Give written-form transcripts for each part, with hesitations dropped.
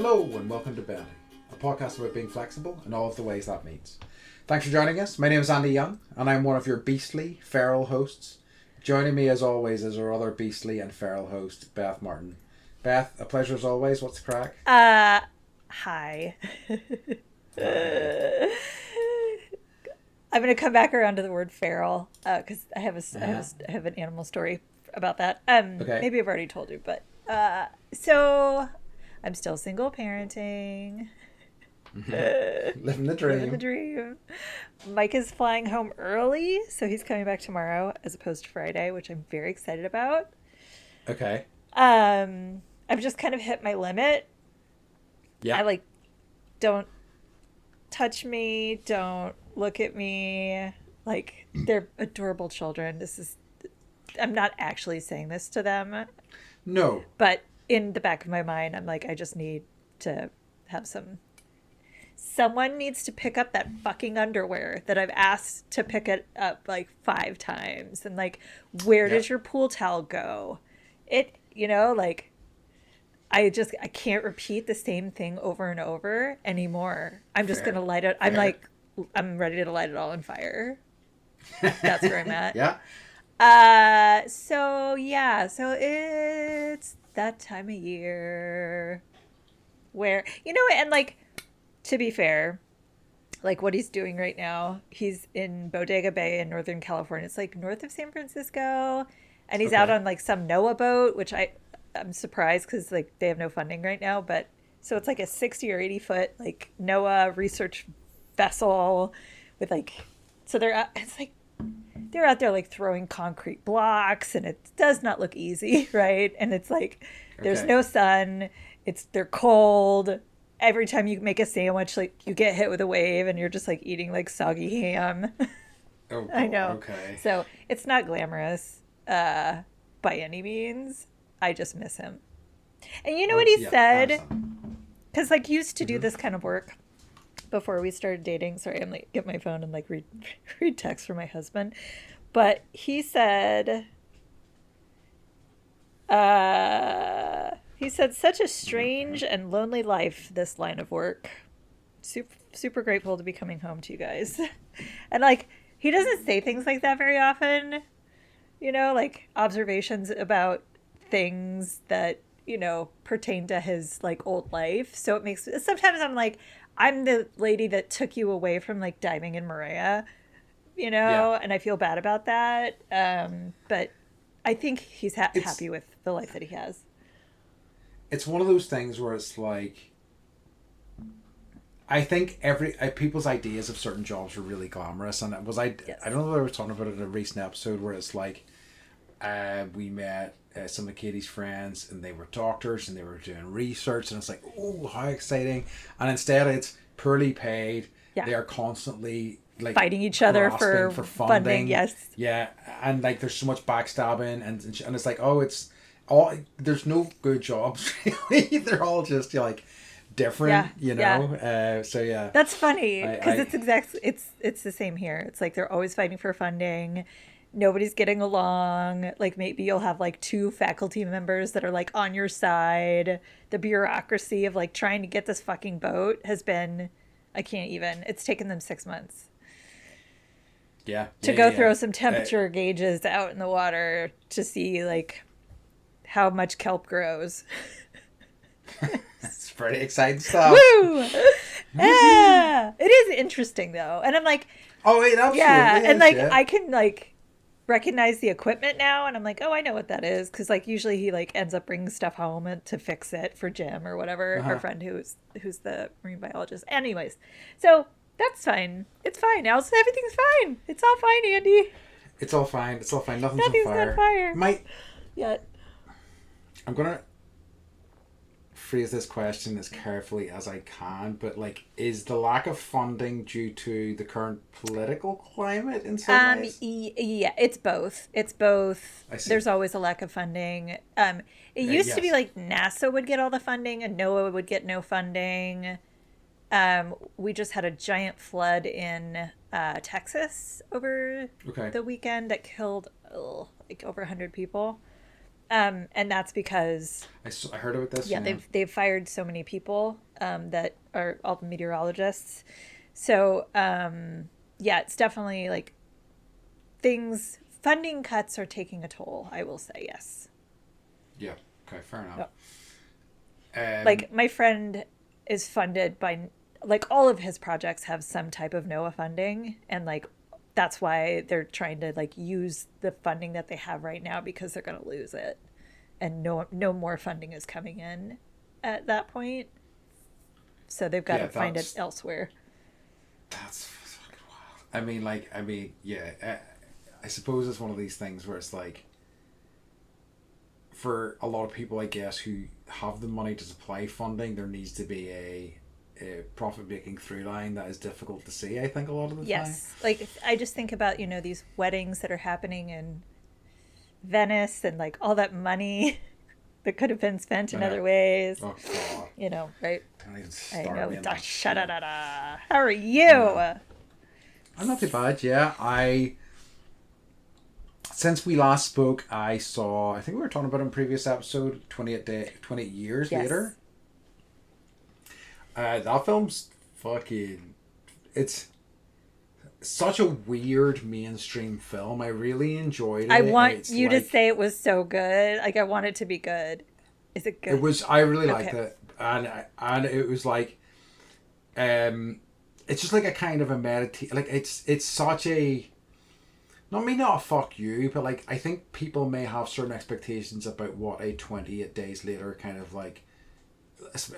Hello and welcome to Belly, a podcast about being flexible and all of the ways that means. Thanks for joining us. My name is Andy Young and I'm one of your beastly, feral hosts. Joining me as always is our other beastly and feral host, Beth Martin. Beth, a pleasure as always. What's the crack? Hi. I'm going to come back around to the word feral because I have an animal story about that. Okay. Maybe I've already told you, but so I'm still single parenting. Living the dream. Living the dream. Mike is flying home early, so he's coming back tomorrow as opposed to Friday, which I'm very excited about. Okay. I've just kind of hit my limit. Yeah. Don't touch me, don't look at me. They're adorable children. I'm not actually saying this to them. No. But in the back of my mind, I'm like, I just need to have someone needs to pick up that fucking underwear that I've asked to pick it up 5 times. And where does your pool towel go? I can't repeat the same thing over and over anymore. I'm just going to light it. I'm ready to light it all on fire. That's where I'm at. Yeah. So it's that time of year where, and to be fair, what he's doing right now, he's in Bodega Bay in Northern California. It's north of San Francisco, and he's out on some NOAA boat, which I'm surprised because they have no funding right now, but so it's a 60 or 80 foot NOAA research vessel with so they're out, they're out there throwing concrete blocks, and it does not look easy, right? And it's there's no sun, they're cold. Every time you make a sandwich, you get hit with a wave and you're just eating soggy ham. Oh, I know. Okay. So it's not glamorous by any means. I just miss him. And you know what he said? Because he used to do this kind of work before we started dating. Sorry, I'm get my phone and read text from my husband. But he said, such a strange and lonely life, this line of work. Super, super grateful to be coming home to you guys. And he doesn't say things like that very often. Observations about things that pertain to his old life. So it makes sometimes I'm the lady that took you away from diving in Maria, and I feel bad about that. But I think he's happy with the life that he has. It's one of those things where it's I think people's ideas of certain jobs are really glamorous, and I don't know whether I was talking about it in a recent episode where it's we met some of Katie's friends and they were doctors and they were doing research, and it's oh, how exciting. And instead it's poorly paid. They are constantly fighting each other for funding. Yes. Yeah. And there's so much backstabbing and it's it's all, there's no good jobs really. They're all just different, so yeah. That's funny because it's the same here. It's they're always fighting for funding. Nobody's getting along. Maybe you'll have 2 faculty members that are on your side. The bureaucracy of trying to get this fucking boat has been, it's taken them 6 months. To go throw some temperature gauges out in the water to see how much kelp grows. It's pretty exciting stuff. Woo! Yeah. It is interesting though. And I'm oh, it absolutely is, and I can recognize the equipment now, and I'm oh, I know what that is, because usually he ends up bringing stuff home to fix it for Jim or whatever, our friend who's the marine biologist. Anyways, so that's fine. It's fine now. So everything's fine. It's all fine, Andy. It's all fine. It's all fine. Nothing's on fire. Yet. I'm gonna phrase this question as carefully as I can, but is the lack of funding due to the current political climate in some ways? Yeah, it's both. I see. There's always a lack of funding. It used to be NASA would get all the funding and NOAA would get no funding. We just had a giant flood in Texas over the weekend that killed over 100 people. And that's because I heard about this. yeah, Yeah. they've fired so many people that are all the meteorologists. So yeah, it's definitely like things funding cuts are taking a toll. I will say yes. Yeah. Okay. Fair enough. Yep. Um. Like my friend is funded by like all of his projects have some type of NOAA funding, and like that's why they're trying to like use the funding that they have right now because they're going to lose it, and no more funding is coming in at that point, so they've got Yeah. to find it That's elsewhere. that's fucking wild. I mean, yeah. I suppose it's one of these things where it's like, for a lot of people, I guess, who have the money to supply funding, there needs to be a profit making through line that is difficult to see, I think, a lot of the time. Yes, like I just think about these weddings that are happening in Venice and like all that money that could have been spent I in know. other ways. Oh, God. Right? Don't even I start know. me on that shit. How are I know. you? I'm not too bad, yeah. Since we last spoke, I think we were talking about it in previous episode, 28 years Yes. later. That film's fucking, it's such a weird mainstream film. I really enjoyed I it, and want it's you to like, say it was so good. Like I want it to be good. Is it it good? was, I really liked Okay. it, and it was like, um, it's just like a kind of a meditate, like it's such a, not me not a fuck you, but like I think people may have certain expectations about what a 28 days later kind of like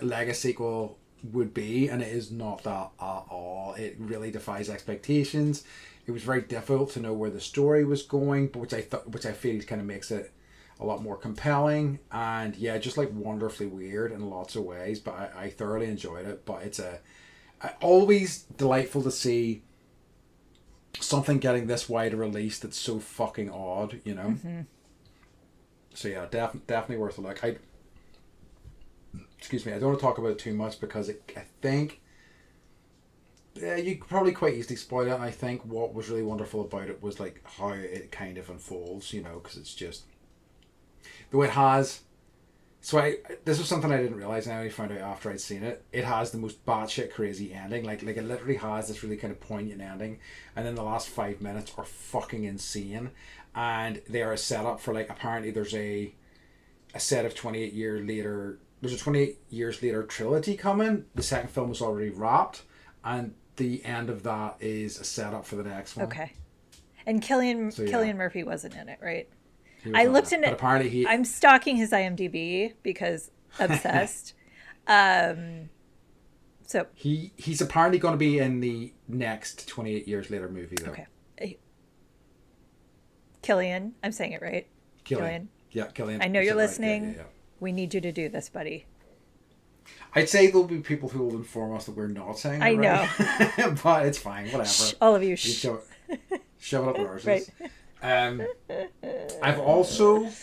Lego sequel would be, and it is not that at all. It really defies expectations. It was very difficult to know where the story was going, but which I feel kind of makes it a lot more compelling, and yeah, just like wonderfully weird in lots of ways. But I thoroughly enjoyed it. But it's always delightful to see something getting this wide a release that's so fucking odd. Mm-hmm. So yeah, definitely worth a look. I Excuse me, I don't want to talk about it too much because I think, yeah, you could probably quite easily spoil it. And I think what was really wonderful about it was like how it kind of unfolds, because it's just the way it has. So this was something I didn't realize, and I only found out after I'd seen it. It has the most batshit crazy ending. Like it literally has this really kind of poignant ending, and then the last 5 minutes are fucking insane, and they are a setup for like, apparently there's a set of 28 years later. There's a 28 years later trilogy coming. The second film was already wrapped, and the end of that is a setup for the next one. Okay. And Killian So yeah, Killian Murphy wasn't in it, right? he was I not in looked it, in but it. apparently he I'm stalking his IMDb because obsessed. Um. So he's apparently going to be in the next 28 years later movie though. okay. Killian, I'm saying it right. Killian. Killian, Yeah, Killian. I know You you're said it right. Yeah, yeah, listening. yeah. We need you to do this, buddy. I'd say there'll be people who will inform us that we're not saying it I right, know. but it's fine. Shh, Whatever. all of you. You Shh. shove it up our Right. arses. Um, I've also, and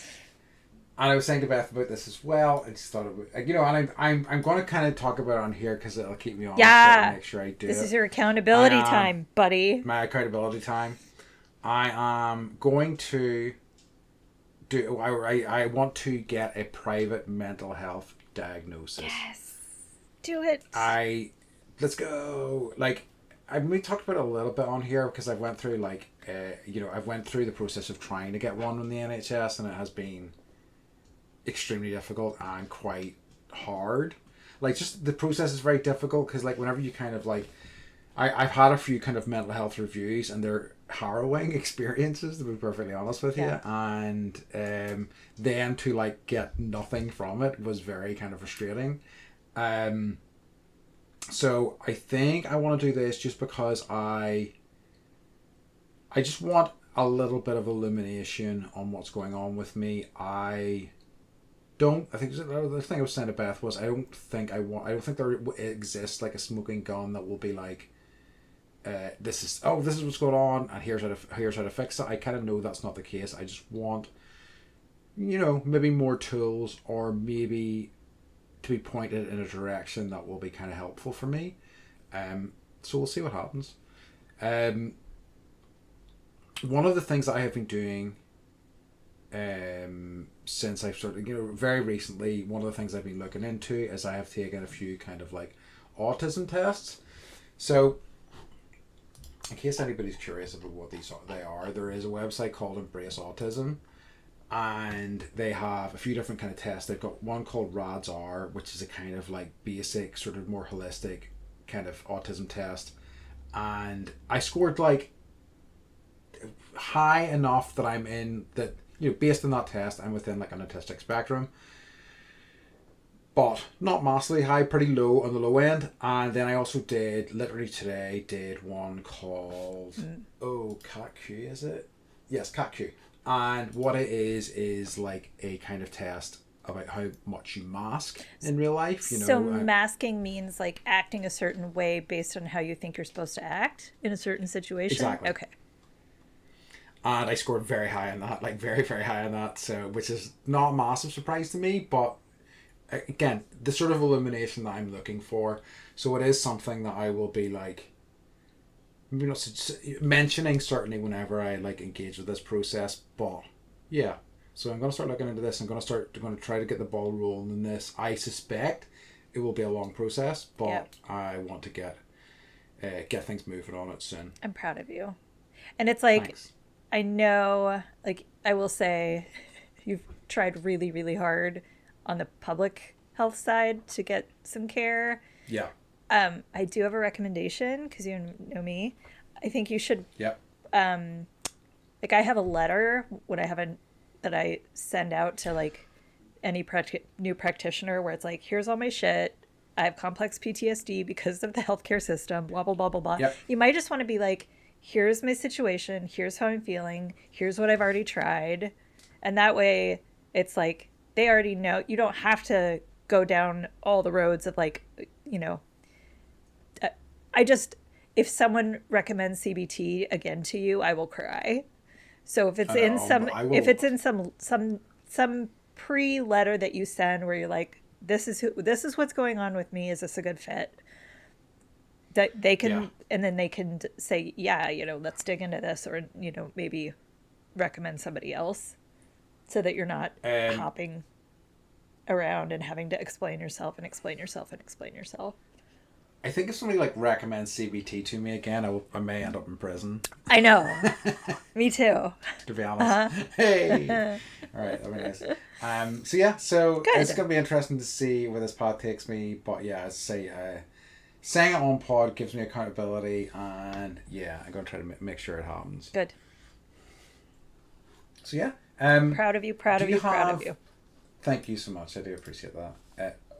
I was saying to Beth about this as well. I just thought it would, and I'm going to kind of talk about it on here because it'll keep me honest. So I'll Yeah. make sure I do This it. is your accountability I time, buddy. My accountability time. I am going to do. I want to get a private mental health diagnosis. Yes. Do it. Let's go. Like, we talked about it a little bit on here because I've went through I've went through the process of trying to get one in the NHS, and it has been extremely difficult and quite hard. Like, just the process is very difficult because like whenever you kind of like, I've had a few kind of mental health reviews, and they're harrowing experiences, to be perfectly honest with Yeah. you. And then to like get nothing from it was very kind of frustrating. So I think I want to do this just because I just want a little bit of illumination on what's going on with me. I think the thing I was saying to Beth was I don't think there exists like a smoking gun that will be like, this is what's going on, and here's how to fix it. I kind of know that's not the case. I just want, maybe more tools, or maybe to be pointed in a direction that will be kind of helpful for me. So we'll see what happens. One of the things that I have been doing since I've started, very recently, one of the things I've been looking into is I have taken a few kind of like autism tests. So, in case anybody's curious about what they are, there is a website called Embrace Autism, and they have a few different kind of tests. They've got one called RADS-R, which is a kind of like basic, sort of more holistic kind of autism test, and I scored like high enough that I'm in that, based on that test, I'm within like an autistic spectrum, but not massively high, pretty low on the low end. And then I also literally today did one called CAT-Q, is it? Yes, CAT-Q. And what it is like a kind of test about how much you mask in real life. So masking means like acting a certain way based on how you think you're supposed to act in a certain situation. Exactly. Okay. And I scored very high on that, like very, very high on that. So, which is not a massive surprise to me, but again, the sort of illumination that I'm looking for. So it is something that I will be like, maybe not mentioning certainly whenever I like engage with this process. But yeah, so I'm going to start looking into this. I'm going to try to get the ball rolling in this. I suspect it will be a long process, but I want to get things moving on it soon. I'm proud of you. And it's like, Thanks. I know, like, I will say you've tried really, really hard on the public health side to get some care. Yeah. I do have a recommendation because you know me. I think you should. Yep. Like, I have a letter that I send out to like any new practitioner where it's like, here's all my shit. I have complex PTSD because of the healthcare system. Blah blah blah blah blah. Yep. You might just want to be like, here's my situation. Here's how I'm feeling. Here's what I've already tried, and that way it's like they already know. You don't have to go down all the roads of like, if someone recommends CBT again to you, I will cry. So if it's if it's in some pre-letter that you send where you're like, this is what's going on with me, is this a good fit? That they can, and then they can say, let's dig into this, or maybe recommend somebody else, so that you're not hopping around and having to explain yourself and explain yourself and explain yourself. I think if somebody like recommends CBT to me again, I may end up in prison. I know. Me too. To be honest. Hey. All right. That'll be nice. So Good. It's going to be interesting to see where this path takes me. But yeah, as I say, saying it on pod gives me accountability, and yeah, I'm going to try to make sure it happens. Good. So yeah. Proud of you. Proud of you. Proud of you. Thank you so much. I do appreciate that.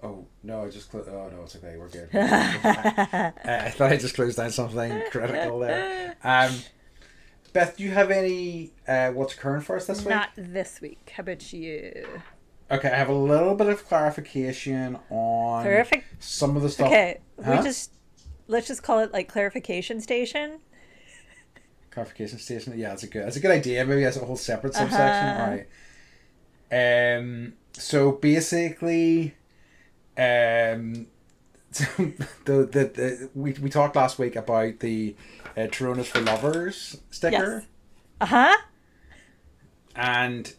Oh no! It's okay. We're good. I thought I just closed down something critical there. Beth, do you have any what's current for us this week? Not this week. How about you? Okay, I have a little bit of clarification on some of the stuff. Okay, let's just call it like clarification station. Clarification station. Yeah, that's a good idea. Maybe that's a whole separate subsection. All right. So basically, we talked last week about the Tyrone is for lovers sticker. Yes. And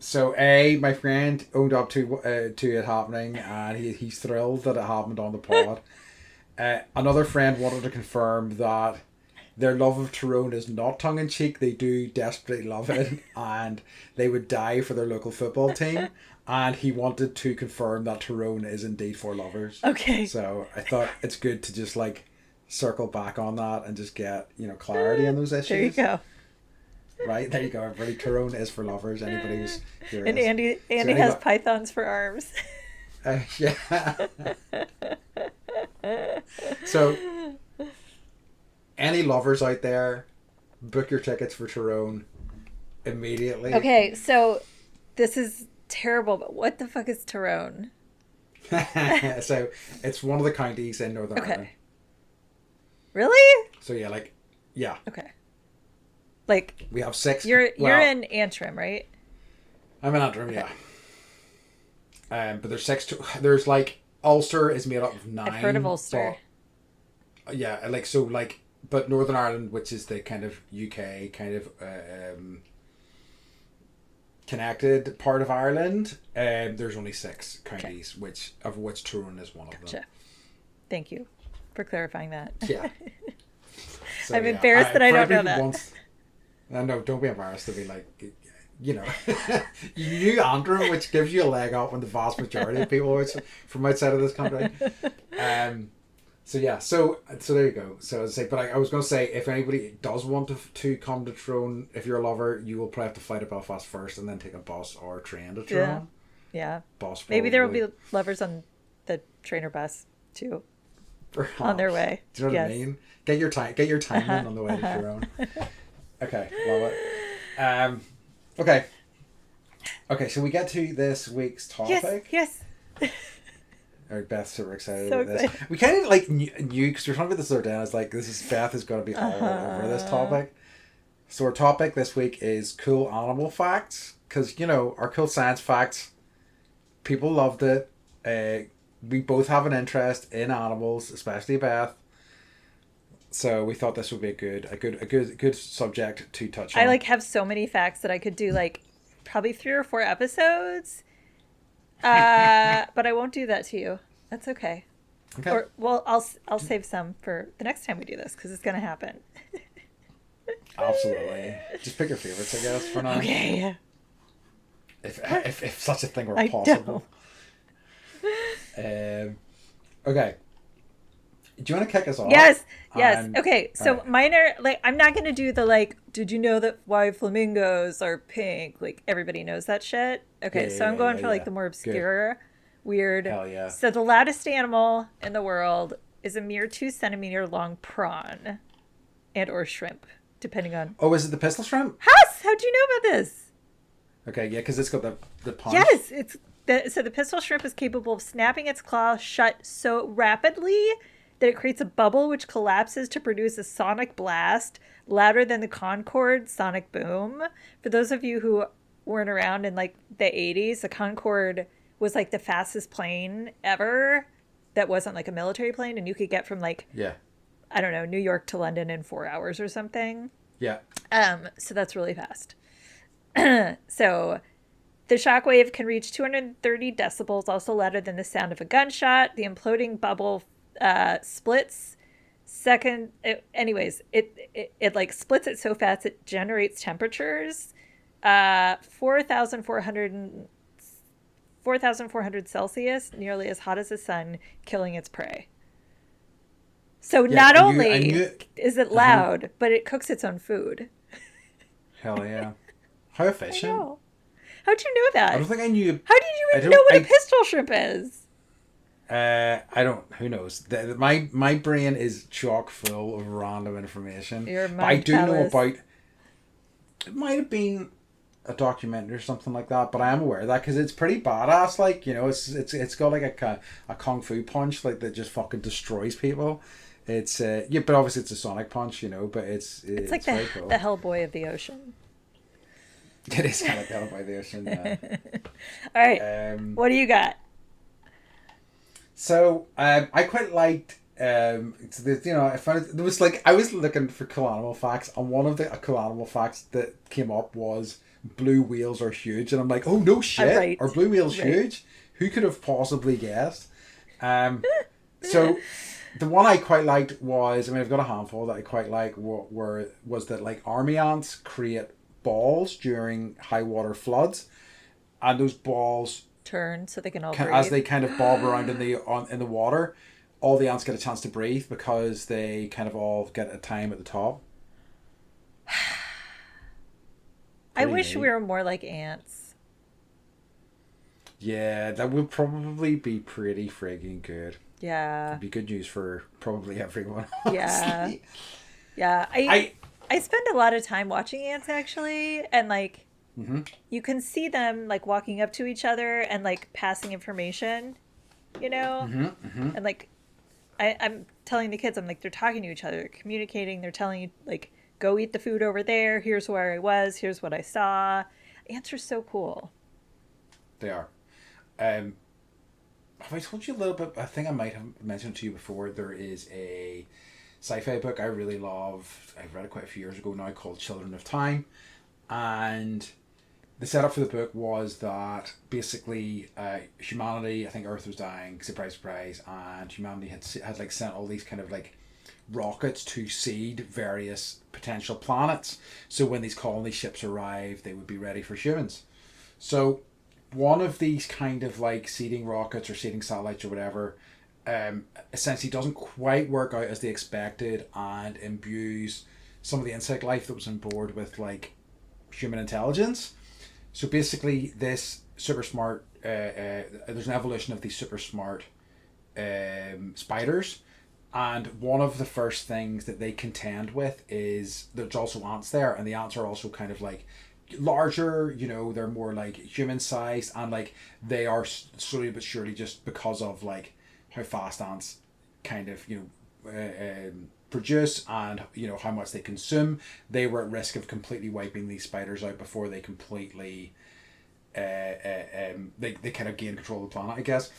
so my friend owned up to it happening, and he's thrilled that it happened on the pod. Another friend wanted to confirm that their love of Tyrone is not tongue-in-cheek. They do desperately love it, and they would die for their local football team. And he wanted to confirm that Tyrone is indeed for lovers. Okay. So I thought it's good to just like circle back on that and just get clarity on those issues. There you go. Right, there you go. Everybody, Tyrone is for lovers. Anybody who's curious. And Andy has pythons for arms. Yeah. So, any lovers out there, book your tickets for Tyrone immediately. Okay, so this is terrible, but what the fuck is Tyrone? So, it's one of the counties in Northern Ireland. Really? So yeah. Okay. Like, we have 6. You're in Antrim, right? I'm in Antrim, yeah. But there's 6. There's like Ulster is made up of 9. I've heard of Ulster. But, yeah, but Northern Ireland, which is the kind of UK kind of connected part of Ireland, there's only 6 Okay. counties, of which Tyrone is one of them. Gotcha. Thank you for clarifying that. Yeah. So I'm yeah, embarrassed that I for don't know everyone who that. wants, no, don't be embarrassed to be like, you know, you knew Antrim, which gives you a leg up on the vast majority of people from outside of this country. Um, so yeah, so there you go. So as I say, but I was going to say, if anybody does want to come to Tyrone, if you're a lover, you will probably have to fly to Belfast first, and then take a bus or train to Yeah. Tyrone. Yeah. Bus Maybe there will probably, be lovers on the train or bus too on their perhaps. way. Do you know what I Yes. mean? Get your time Uh-huh. in on the way to Uh-huh. Tyrone. Okay, love it. Okay, okay. So we get to this week's Yes. topic. Yes. Or Beth's super excited So about this. excited. We kind of like knew because we were talking about this the other day. I was like, Beth is going to be all over this Uh-huh. topic. So our topic this week is cool animal facts, because our cool science facts. People loved it. We both have an interest in animals, especially Beth. So we thought this would be a good subject to touch I on. like have so many facts that I could do like probably 3 or 4 episodes. But I won't do that to you. That's okay. Okay. Or well, I'll save some for the next time we do this because it's gonna happen. Absolutely. Just pick your favorites, I guess, for now. Okay. If such a thing were I know. possible. Okay. Do you want to kick us off? Yes, yes. And Okay, all so right. mine are like I'm not gonna do the like. Did you know that why flamingos are pink? Like everybody knows that shit. Yeah, Okay, yeah, so I'm yeah, going yeah, for like yeah. the more Good. obscure, weird. Hell yeah. So the loudest animal in the world is a mere 2 centimeter long prawn and or shrimp, depending on. Oh, is it the pistol shrimp? House, how'd you know about this? Okay, yeah, because it's got the punch. Yes, so the pistol shrimp is capable of snapping its claw shut so rapidly that it creates a bubble which collapses to produce a sonic blast louder than the Concorde sonic boom. For those of you who weren't around in like the 80s, the Concorde was like the fastest plane ever that wasn't like a military plane and you could get from like Yeah, I don't know, New York to London in 4 hours or something. yeah, So that's really fast. So the shockwave can reach 230 decibels, also louder than the sound of a gunshot. The imploding bubble splits it like splits it so fast it generates temperatures 4,400 Celsius, nearly as hot as the sun, killing its prey. So yeah. not I only knew. is it Uh huh. loud, but it cooks its own food. Hell yeah. How I efficient. know. How'd you know I that? don't think I knew. How did you I even know don't. what a pistol shrimp is? I don't. Who knows? My brain is chock full of random information, Your but I mind do know palace. about. It might have been a documentary or something like that, but I am aware of that because it's pretty badass. Like it's got like a kung fu punch like that just fucking destroys people. It's yeah, but obviously it's a sonic punch, but It's like it's the very the cool. Hellboy of the ocean. It is kind of held by the ocean. All right, Um, what do you got? so I quite liked I found there was like I was looking for cool animal facts, and one of the cool animal facts that came up was blue whales are huge, and I'm like, oh no shit, Right, are blue whales right. huge? Who could have possibly guessed? Um, so the one I quite liked was, I mean, I've got a handful that I quite like. Was that like army ants create balls during high water floods, and those balls Turn so they can all as breathe. they kind of bob around in the water, all the ants get a chance to breathe because they kind of all get a time at the top. I Pretty wish we neat. were more like ants. Yeah, that would probably be pretty frigging good. Yeah, It'd be good news for probably everyone, yeah, honestly. yeah. I I I spend a lot of time watching ants actually, and like hmm you can see them like walking up to each other and like passing information, you know, and like I'm telling the kids, I'm like, they're talking to each other, they're communicating, they're telling you, like, go eat the food over there. Here's where I was. Here's what I saw. Ants are so cool. They are. Um, have I told you a little bit? I think I might have mentioned to you before. There is a sci-fi book I really love. I read it quite a few years ago now, called Children of Time, and the setup for the book was that basically humanity, I think Earth was dying, surprise, surprise, and humanity had like sent all these kind of like rockets to seed various potential planets. So when these colony ships arrived, they would be ready for humans. So one of these kind of like seeding rockets or seeding satellites or whatever essentially doesn't quite work out as they expected and imbues some of the insect life that was on board with like human intelligence. So basically, this super smart, there's an evolution of these super smart spiders, and one of the first things that they contend with is there's also ants there, and the ants are also kind of like larger. You know, they're more like human sized, and like they are slowly but surely, just because of like how fast ants kind of produce and how much they consume, they were at risk of completely wiping these spiders out before they completely they kind of gain control of the planet, I guess.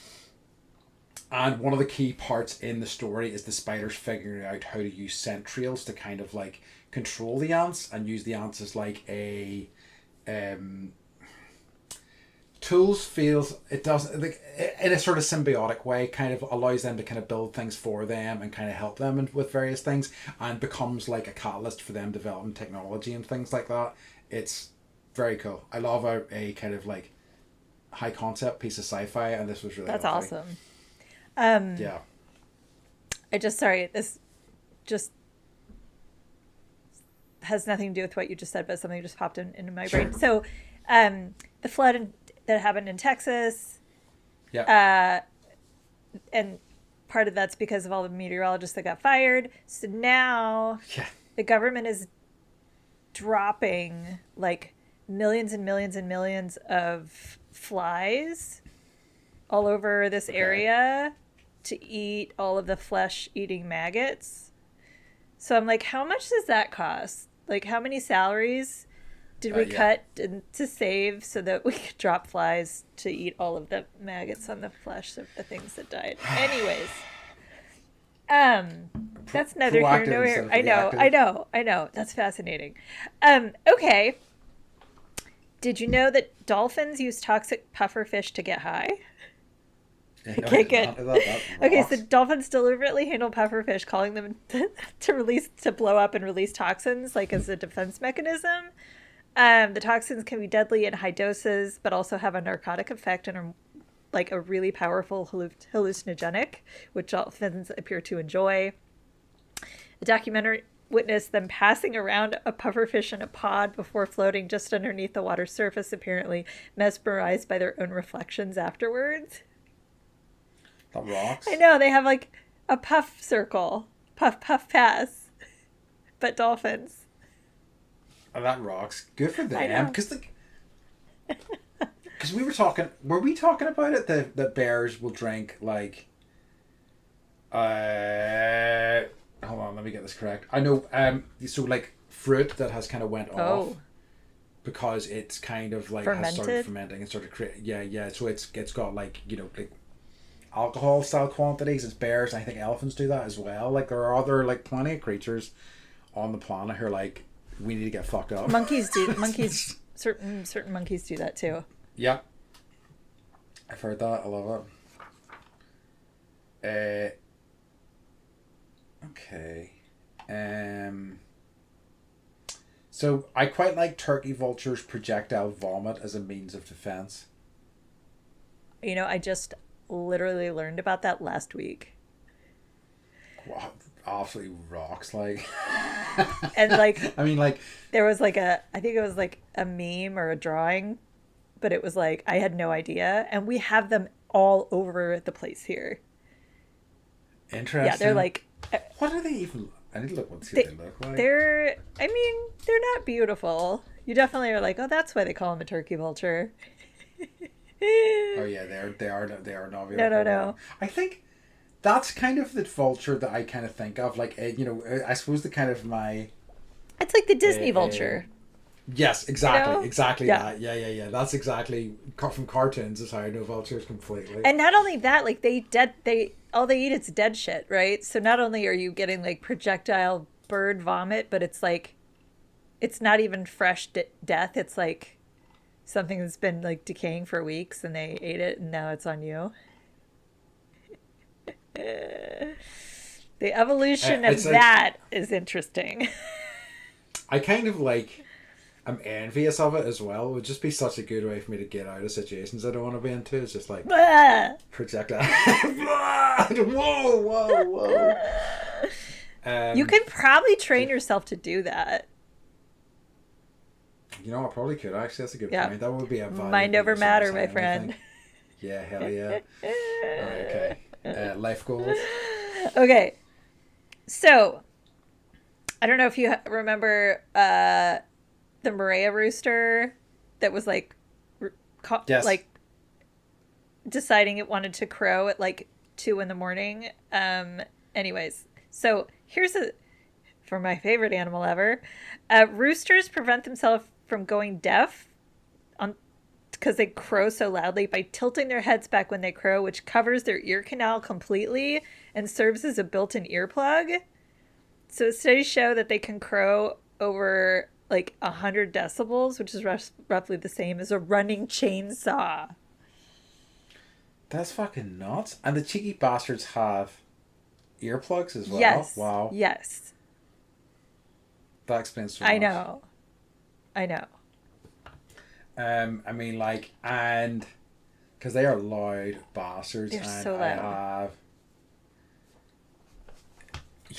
And one of the key parts in the story is the spiders figuring out how to use centrioles to kind of like control the ants and use the ants as like a tools. Feels it does like in a sort of symbiotic way, kind of allows them to kind of build things for them and kind of help them with various things, and becomes like a catalyst for them developing technology and things like that. It's very cool. I love a kind of like high concept piece of sci-fi, and this was really That's lovely. awesome. Yeah. This just has nothing to do with what you just said, but something just popped into my brain. So, the flood that happened in Texas, Yeah. and part of that's because of all the meteorologists that got fired. So now Yeah. the government is dropping like millions and millions and millions of flies all over this area to eat all of the flesh-eating maggots. So I'm like, how much does that cost? Like, how many salaries did we cut to save so that we could drop flies to eat all of the maggots on the flesh of the things that died? Anyways, that's neither here nor here. I know. That's fascinating. Okay. Did you know that dolphins use toxic pufferfish to get high? Okay, good. Okay, so dolphins deliberately handle pufferfish, calling them to blow up and release toxins, like as a defense mechanism. The toxins can be deadly in high doses, but also have a narcotic effect and are like a really powerful hallucinogenic, which dolphins appear to enjoy. A documentary witnessed them passing around a pufferfish in a pod before floating just underneath the water's surface, apparently mesmerized by their own reflections afterwards. That rocks. I know, they have like a puff circle. Puff, puff, pass. But dolphins. Oh, that rocks. Good for them. Because we were we talking about it that bears will drink like hold on, let me get this correct. I know so like fruit that has kind of went off because it's kind of like has started fermenting and started creating so it's got like like alcohol style quantities. It's bears, and I think elephants do that as well. Like there are other like plenty of creatures on the planet who are like, we need to get fucked up. Monkeys certain monkeys do that too. Yeah, I've heard that. I love it. Okay. So I quite like turkey vultures' projectile vomit as a means of defense. You know, I just literally learned about that last week. Wow, absolutely rocks, like. And like, I mean, like, there was like I think it was like a meme or a drawing, but it was like, I had no idea, and we have them all over the place here. Interesting. Yeah, they're like. What are they even? I need to look what they look like. They're not beautiful. You definitely are like, oh, that's why they call them a turkey vulture. Oh yeah, they are not beautiful. No. I think that's kind of the vulture that I kind of think of, like I suppose the kind of my. It's like the Disney vulture. Yes, exactly, You know? exactly that. Yeah. That's exactly from cartoons is how I know vultures completely. And not only that, like all they eat is dead shit, right? So not only are you getting like projectile bird vomit, but it's like, it's not even fresh death. It's like something that's been like decaying for weeks and they ate it and now it's on you. The evolution of It's like that is interesting. I kind of like. I'm envious of it as well. It would just be such a good way for me to get out of situations I don't want to be into. It's just like project that. Whoa, whoa, whoa. You can probably train yourself to do that. You know, I probably could actually. That's a good Yeah. point. That would be a Mind over matter, my friend. Yeah, hell yeah. Alright, okay. Life goals. Okay, so I don't know if you remember the Maria rooster that was like, Yes. like deciding it wanted to crow at like 2 a.m. Anyways, so here's a for my favorite animal ever. Roosters prevent themselves from going deaf on because they crow so loudly by tilting their heads back when they crow, which covers their ear canal completely and serves as a built-in earplug. So studies show that they can crow over like 100 decibels, which is roughly the same as a running chainsaw. That's fucking nuts. And the cheeky bastards have earplugs as well. Yes. Wow. Yes. That explains so I much. know. I know. I mean, like, and because they are loud bastards, They're and so I loud. have.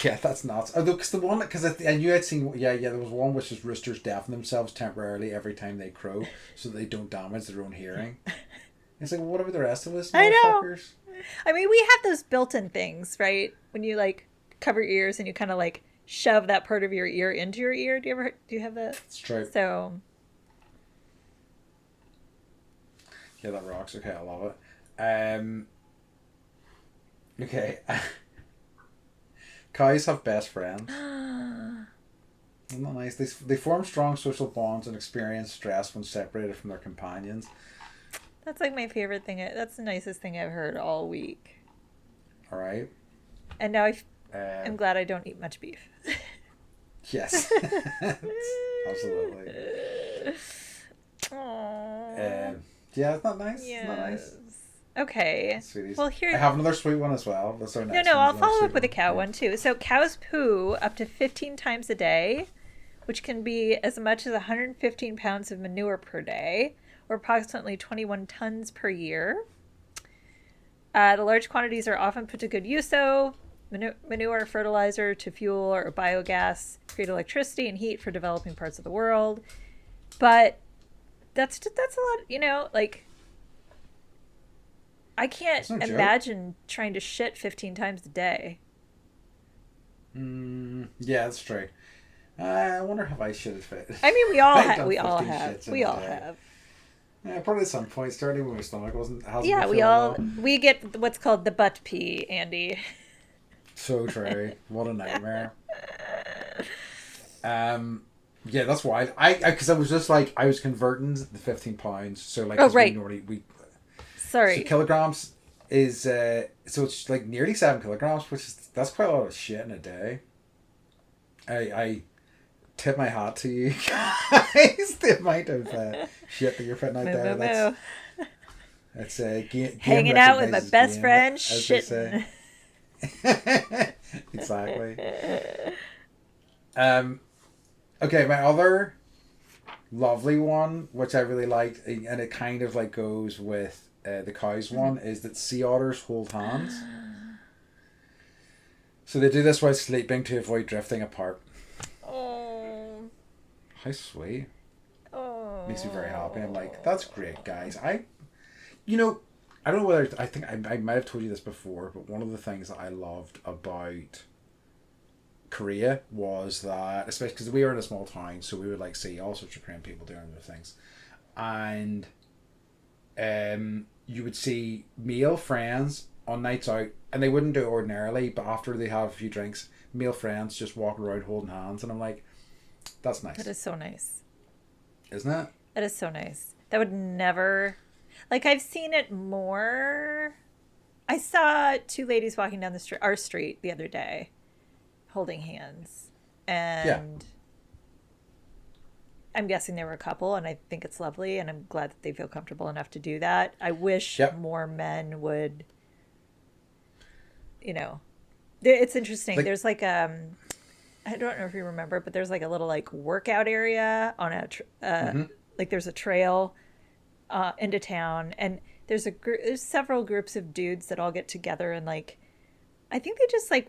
Yeah, that's nuts. Although, because the one, because and you had seen, there was one which is roosters deafen themselves temporarily every time they crow, so that they don't damage their own hearing. It's like, well, what about the rest of us, I know. motherfuckers? I mean, we have those built-in things, right? When you like cover your ears and you kind of like shove that part of your ear into your ear. Do you have that? It's true. So, Yeah, that rocks. Okay, I love it. Okay. Cows have best friends. Isn't that nice? They form strong social bonds and experience stress when separated from their companions. that's like my favorite thing. That's the nicest thing I've heard all week. All right. And now I'm Um, glad I don't eat much beef. yes. Absolutely. Aww. Yeah, it's not nice. Yes. It's not nice. Okay. Sweeties. Well, here. I have another sweet one as well. That's our next No, one. I'll Another follow sweet up with a cow Yeah. one too. So cows poo up to 15 times a day, which can be as much as 115 pounds of manure per day, or approximately 21 tons per year. The large quantities are often put to good use, though. Manure, fertilizer to fuel or biogas, create electricity and heat for developing parts of the world. But that's a lot, like I can't It's no joke. imagine trying to shit 15 times a day. Yeah, that's true. I wonder if I should have fit. I mean, we all I've have. done We all 15 have. shits in We a all day. have. Yeah, probably at some point. Starting when my stomach hasn't Yeah, been we feeling all well. we get what's called the butt pee, Andy. So true. What a nightmare. Yeah, that's why because I was just like I was converting the 15 pounds. So like, Oh, 'cause we right. normally so Sorry. kilograms is so it's like nearly 7 kilograms, which is that's quite a lot of shit in a day. I tip my hat to you guys. The amount of shit that you're putting out Moo, there. moo, That's moo. game Hanging out with my recognizes best game, friend, as they say. shitting. Exactly. Okay, my other lovely one, which I really liked, and it kind of like goes with the cows one, is that sea otters hold hands. So they do this while sleeping to avoid drifting apart. Oh. How sweet. Oh. Makes me very happy. I'm like, that's great, guys. You know, I don't know whether, I think I might have told you this before, but one of the things that I loved about Korea was that, especially because we were in a small town, so we would like see all sorts of Korean people doing their things. And you would see male friends on nights out, and they wouldn't do it ordinarily, but after they have a few drinks, male friends just walking around holding hands, and I'm like, that's nice. That is so nice. Isn't it? That is so nice. That would never. Like, I've seen it more. I saw two ladies walking down our street the other day, holding hands, and I'm guessing they were a couple, and I think it's lovely, and I'm glad that they feel comfortable enough to do that. I wish Yep. more men would, you know, it's interesting. Like, There's like I don't know if you remember, but there's like a little like workout area on mm-hmm. like there's a trail into town, and there's several groups of dudes that all get together and like I think they just like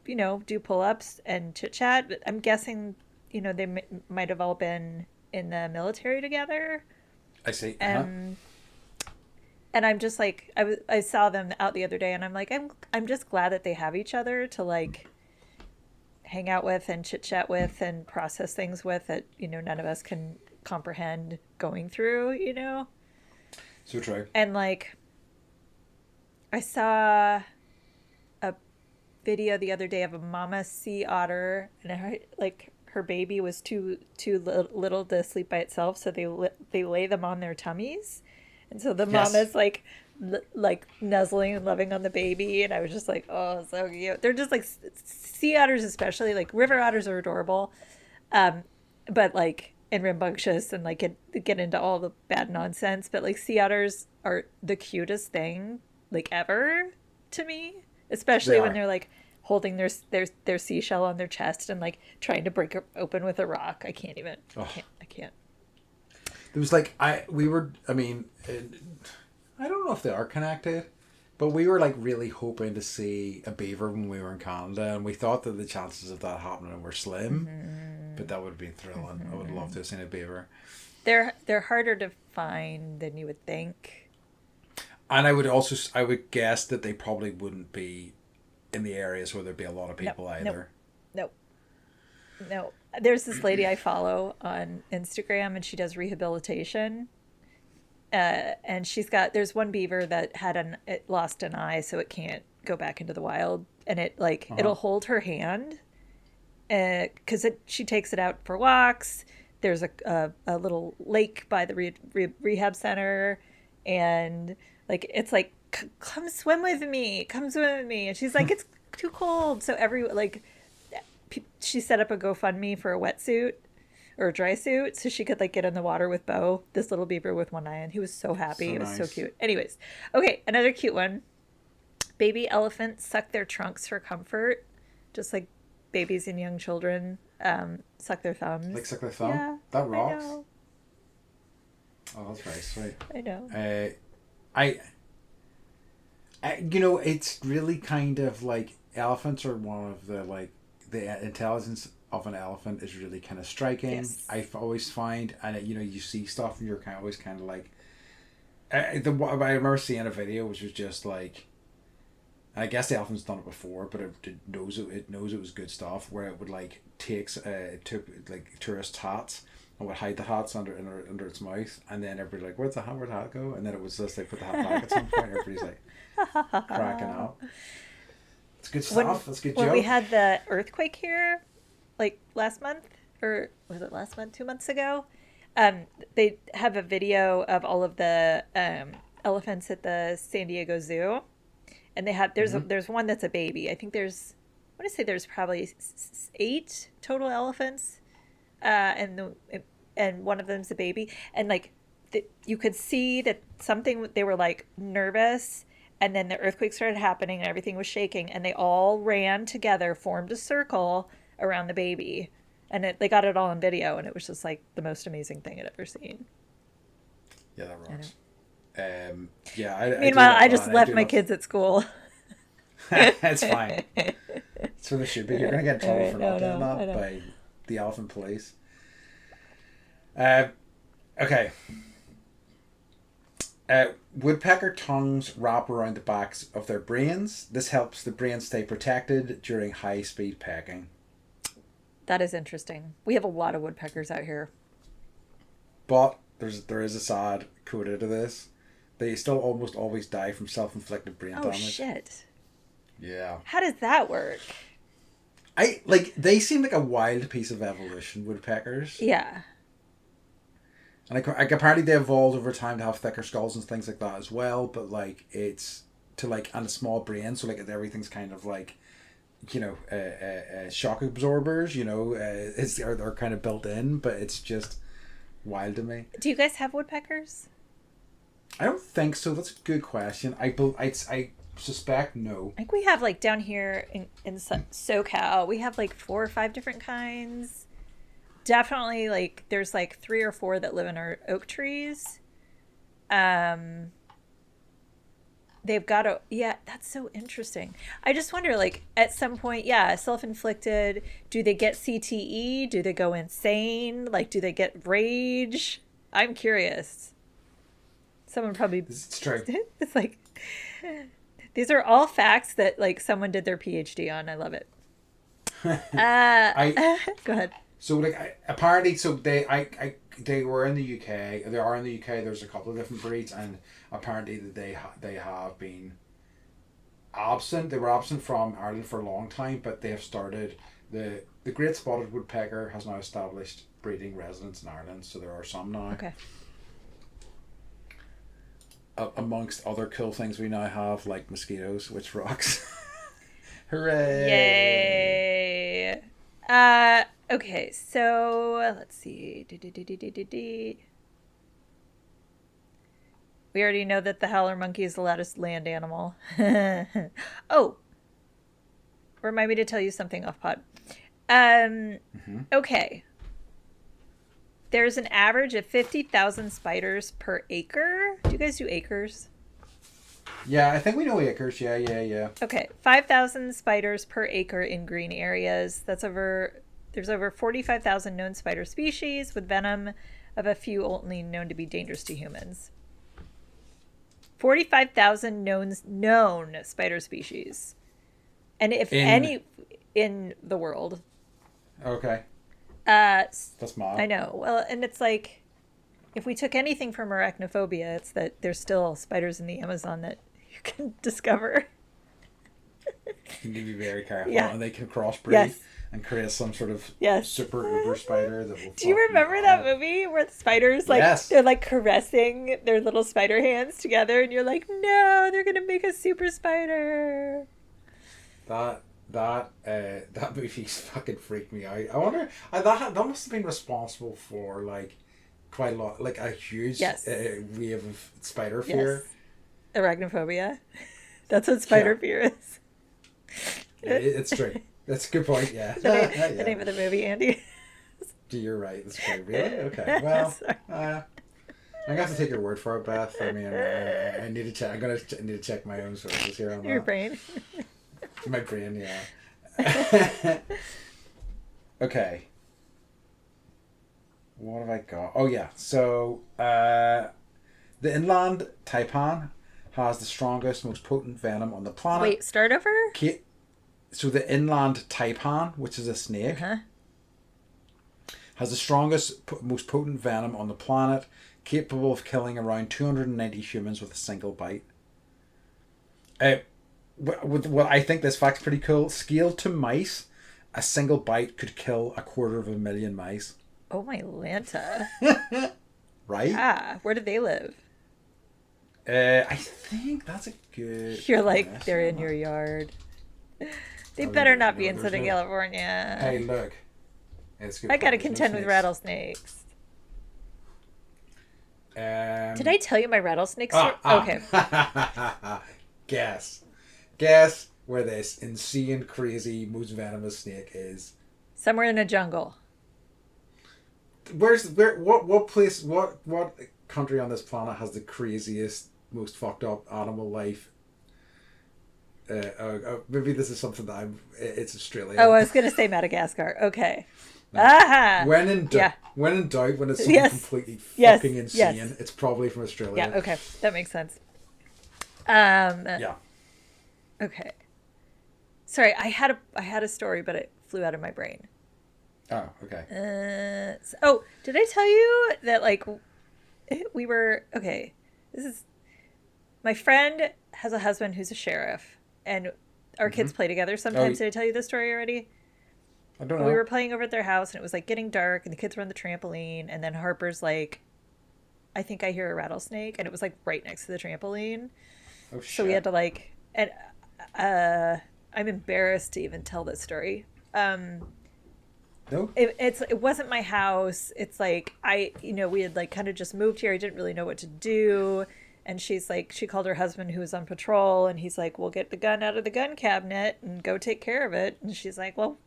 do pull ups and chit chat. But I'm guessing they might have all been in the military together, I see. Uh-huh. and I'm just like I saw them out the other day, and I'm like I'm just glad that they have each other to like hang out with and chit chat with and process things with that none of us can comprehend going through. So true. And like I saw a video the other day of a mama sea otter, and her baby was too little to sleep by itself, so they lay them on their tummies, and so the Yes. mama's like nuzzling and loving on the baby, and I was just like, oh, so cute. They're just like sea otters, especially like river otters are adorable, but like and rambunctious and like get into all the bad nonsense, but like sea otters are the cutest thing like ever to me, They especially when are. they're like holding their seashell on their chest and like trying to break it open with a rock. I can't even. Oh. I can't. It was like we were. I mean, I don't know if they are connected, but we were like really hoping to see a beaver when we were in Canada, and we thought that the chances of that happening were slim. But that would have been thrilling. I would love to have seen a beaver. They're harder to find than you would think. And I would guess that they probably wouldn't be in the areas where there'd be a lot of No, people no, either. no, no. There's this lady I follow on Instagram, and she does rehabilitation. And there's one beaver that it lost an eye, so it can't go back into the wild, and Uh-huh. it'll hold her hand, because she takes it out for walks. There's a little lake by the rehab center, and like it's like, come swim with me, come swim with me, and she's like, it's too cold. So she set up a GoFundMe for a wetsuit or a dry suit so she could like get in the water with Bo, this little beaver with one eye, and he was so happy. So It was so nice. cute. Anyways, okay, another cute one. Baby elephants suck their trunks for comfort, just like babies and young children suck their Like thumbs. suck their thumb. Yeah, That I rocks. know. Oh, that's very sweet. I know. I, it's really kind of like elephants are one of the like the intelligence of an elephant is really kind of striking. Yes. I've always find, and you see stuff and you're kind of always kind of like, I remember seeing a video which was just like, I guess the elephant's done it before, but it knows it was good stuff. Where it would like it took like tourist hats and would hide the hats under its mouth, and then everybody like, where'd the hat go? And then it was just like put the hat back at some point. Everybody's like cracking up. It's good when stuff. That's a good when we joke. had the earthquake here, like last month, or was it last month, 2 months ago? They have a video of all of the elephants at the San Diego Zoo, and Mm-hmm. there's one that's a baby. I want to say there's probably eight total elephants, and one of them's a baby, and like you could see that something they were like nervous, and then the earthquake started happening and everything was shaking, and they all ran together, formed a circle around the baby, and they got it all on video, and it was just like the most amazing thing I'd ever seen. Yeah, that I know. rocks. Yeah, I do Meanwhile, love I just that. I left do my love. kids at school. It's fine. So they should be. You're gonna get in All trouble right, for no, not doing no, I that know. by the elephant police. Uh, okay. Woodpecker tongues wrap around the backs of their brains. This helps the brain stay protected during high speed pecking. That is interesting. We have a lot of woodpeckers out here. But there is a sad coda to this. They still almost always die from self inflicted brain Oh damage. shit! Yeah. How does that work? They seem like a wild piece of evolution, woodpeckers. Yeah. And like apparently they evolved over time to have thicker skulls and things like that as well. But like it's to like and a small brain, so like everything's kind of like shock absorbers. They're kind of built in, but it's just wild to me. Do you guys have woodpeckers? I don't think so. That's a good question. I suspect no. I think we have like down here in SoCal, we have like 4 or 5 different kinds. Definitely like there's like 3 or 4 that live in our oak trees. Um, they've got a yeah, that's so interesting. I just wonder like at some point, yeah, self-inflicted, do they get CTE? Do they go insane? Like do they get rage? I'm curious. Someone probably It's true. it's like these are all facts that like someone did their PhD on. I love it. I Go ahead. So like apparently, so they were in the UK. They are in the UK. There's a couple of different breeds, and apparently that they have been absent. They were absent from Ireland for a long time, but they have started the Great Spotted Woodpecker has now established breeding residence in Ireland. So there are some now. Okay. Amongst other cool things we now have, like mosquitoes, which rocks. Hooray! Yay! Okay, so let's see. We already know that the howler monkey is the loudest land animal. Oh, remind me to tell you something off pod. Okay. There's an average of 50,000 spiders per acre. Do you guys do acres? Yeah, I think we know acres. Yeah. Okay, 5,000 spiders per acre in green areas. There's over 45,000 known spider species with venom of a few only known to be dangerous to humans. 45,000 known spider species. And if any in the world. Okay. That's mad. I know. Well, and it's like if we took anything from arachnophobia, it's that there's still spiders in the Amazon that you can discover. You need to be very careful, yeah. And they can crossbreed yes. and create some sort of yes. super uber spider that will. Do you remember that movie where the spiders like yes. they're like caressing their little spider hands together, and you're like, no, they're gonna make a super spider. That movie's fucking freaked me out. I wonder that must have been responsible for like quite a lot, like a huge yes. Wave of spider fear. Yes. Arachnophobia. That's what spider fear is. It's true. That's a good point. Yeah. The name of the movie, Andy. You're right. That's great. Really? Okay. Well, I'm gonna have to take your word for it, Beth. I mean, I need to check. I need to check my own sources here on your that. brain. My brain, yeah. Okay. What have I got? Oh yeah. So the inland taipan has the strongest, most potent venom on the planet. Wait, start over? So the inland taipan, which is a snake, has the strongest, most potent venom on the planet, capable of killing around 290 humans with a single bite. Well, I think this fact's pretty cool. Scaled to mice, a single bite could kill 250,000 mice. Oh my Lanta. Right? Ah, where do they live? I think that's a good. You're like, they're in your yard. They better not be in Southern California. Hey, look. It's good. I gotta contend with rattlesnakes. Did I tell you my rattlesnake story? Okay. Guess where this insane, crazy, most venomous snake is. Somewhere in a jungle. What place, what country on this planet has the craziest, most fucked up animal life? Maybe this is something that it's Australia. Oh, I was gonna say Madagascar. Okay. No. Aha! When in doubt, when it's something completely fucking insane, it's probably from Australia. Yeah. Okay, that makes sense. Yeah. Okay. Sorry, I had a story, but it flew out of my brain. Oh, okay. Did I tell you that like we were okay? This is my friend has a husband who's a sheriff, and our kids play together sometimes. Did I tell you this story already? I don't know. We were playing over at their house, and it was like getting dark, and the kids were on the trampoline, and then Harper's like, I think I hear a rattlesnake, and it was like right next to the trampoline. Oh shit! So we had to like, and I'm embarrassed to even tell this story. No. It wasn't my house. It's like we had like kind of just moved here. I didn't really know what to do. And she's like, she called her husband who was on patrol, and he's like, "We'll get the gun out of the gun cabinet and go take care of it." And she's like, "Well,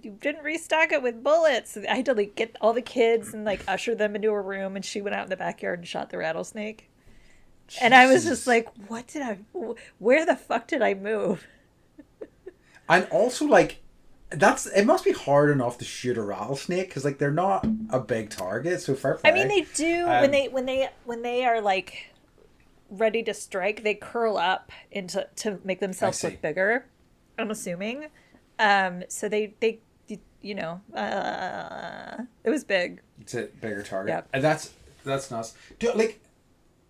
you didn't restock it with bullets." I had to like get all the kids and like usher them into a room, and she went out in the backyard and shot the rattlesnake. And I was just Jesus. like, where the fuck did I move? And also, like, it must be hard enough to shoot a rattlesnake because, like, they're not a big target. So fair I mean, play. they do when Um, they are like ready to strike, they curl up into to make I themselves see. look bigger. I'm assuming. So they it was big. It's a bigger target, Yep. and that's nuts. Like,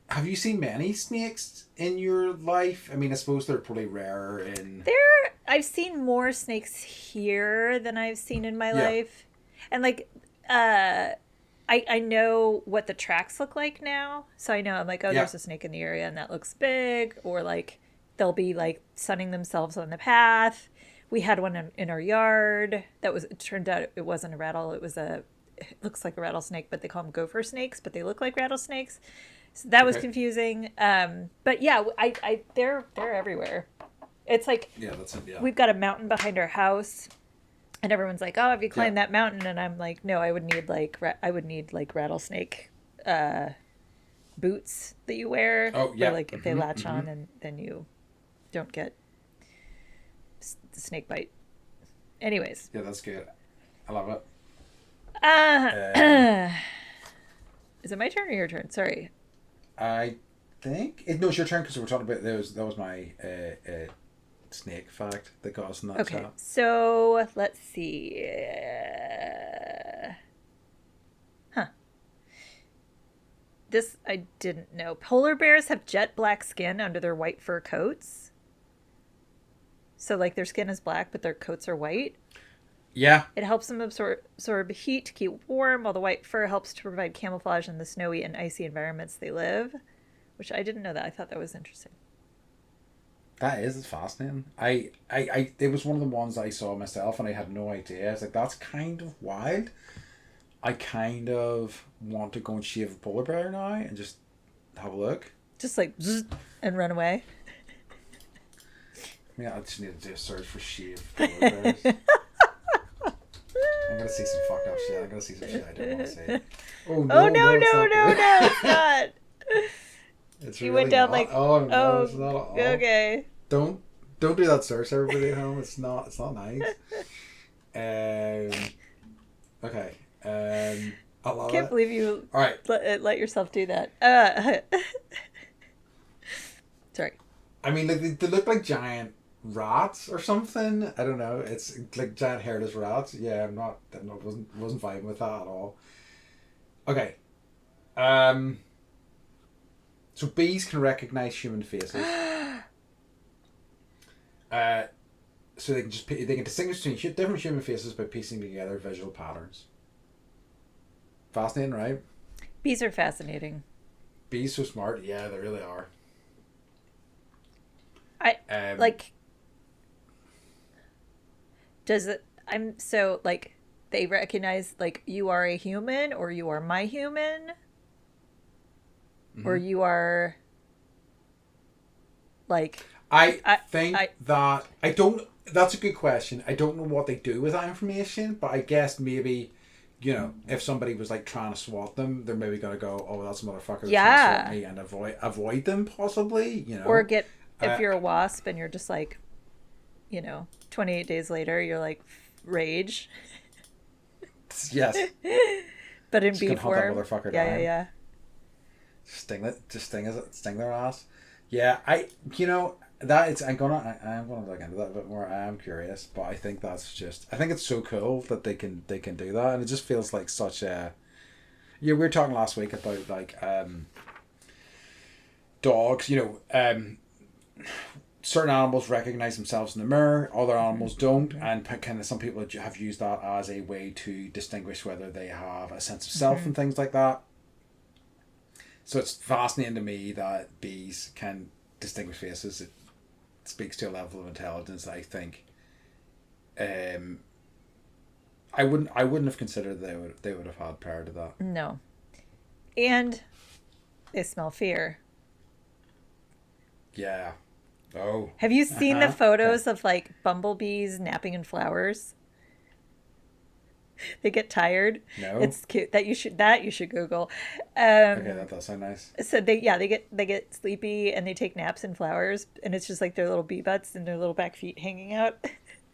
have you seen many snakes in your life? I mean, I suppose they're probably rarer in. I've seen more snakes here than I've seen in my Yeah, life, and like uh I know what the tracks look like now. So I know I'm like, oh, yeah. there's a snake in the area and that looks big. Or like they'll be like sunning themselves on the path. We had one in our yard that was, it turned out it wasn't a rattle. It looks like a rattlesnake, but they call them gopher snakes, but they look like rattlesnakes. So that was Okay. confusing. But yeah, they're everywhere. It's like Yeah, that's it. Yeah. we've got a mountain behind our house, and everyone's like, "Oh, have you Yeah. climbed that mountain?" And I'm like, "No, I would need like rattlesnake uh, boots that you wear, Oh, where yeah. like if they latch on, and then you don't get the snake bite." Anyways, Yeah, that's good. I love it. uh, Um, is it my turn or your turn? Sorry. I think no, it's your turn because we're talking about those. That was my snake fact that got us in that Okay, chat. so let's see. Huh. This I didn't know. Polar bears have jet black skin under their white fur coats. So like their skin is black, but their coats are white. Yeah, It helps them absorb heat to keep warm, while the white fur helps to provide camouflage in the snowy and icy environments they live. Which I didn't know that. I thought that was interesting. that is. It's fascinating. It was one of the ones I saw myself, and I had no idea. I was like, that's kind of wild. I kind of want to go and shave a polar bear now and just have a look. Just like zzz, and run away. Yeah, I just need to do a search for shaved polar bears. I'm gonna see some fucked up shit. I'm gonna see some shit I don't want to see. Oh Oh no, no, no, it's no, not no, good. no, it's not. It's You went really down not. like, Oh no, oh, it's not at all. okay. Don't don't do that search, everybody at home. It's not. It's not nice. Okay. I love Can't it. believe you All right. let yourself do that. Sorry. I mean, like they look like giant rats or something. I don't know. It's like giant hairless rats. Yeah, I'm not wasn't vibing with that at all. Okay. Um. So bees can recognize human faces. Uh. So they can distinguish between different human faces by piecing together visual patterns. Fascinating, right? Bees are fascinating. Bees so smart. Yeah, they really are. I Um. like does it I'm so like they recognize like you are a human or you are my human or Mhm. you are like I I think I that I don't. That's a good question. I don't know what they do with that information, but I guess maybe, if somebody was like trying to swat them, they're maybe gonna go, "Oh, that's a motherfucker that's trying to swat yeah, me," and avoid them possibly. or get if Uh, you're a wasp and you're just like 28 days later you're like rage, yes, but in just bee gonna hunt that form. motherfucker Yeah, yeah, down. yeah. Sting their ass. Yeah, that it's I'm gonna look into that a bit more. I am curious, but I think I think it's so cool that they can do that, and it just feels like such a. Yeah, we were talking last week about like dogs. Certain animals recognize themselves in the mirror, other Hmm. animals don't, Hmm. and kind of some people have used that as a way to distinguish whether they have a sense of self Hmm. and things like that. So it's fascinating to me that bees can distinguish faces. It speaks to a level of intelligence that I think, um, I wouldn't have considered they would have had prior to that. No. And they smell fear. Yeah. Oh. Have you seen the Okay. photos of like bumblebees napping in flowers? They get tired. No. It's cute. That you should Google. Okay, Um, that does sound nice. so they get sleepy and they take naps in flowers, and it's just like their little bee butts and their little back feet hanging out.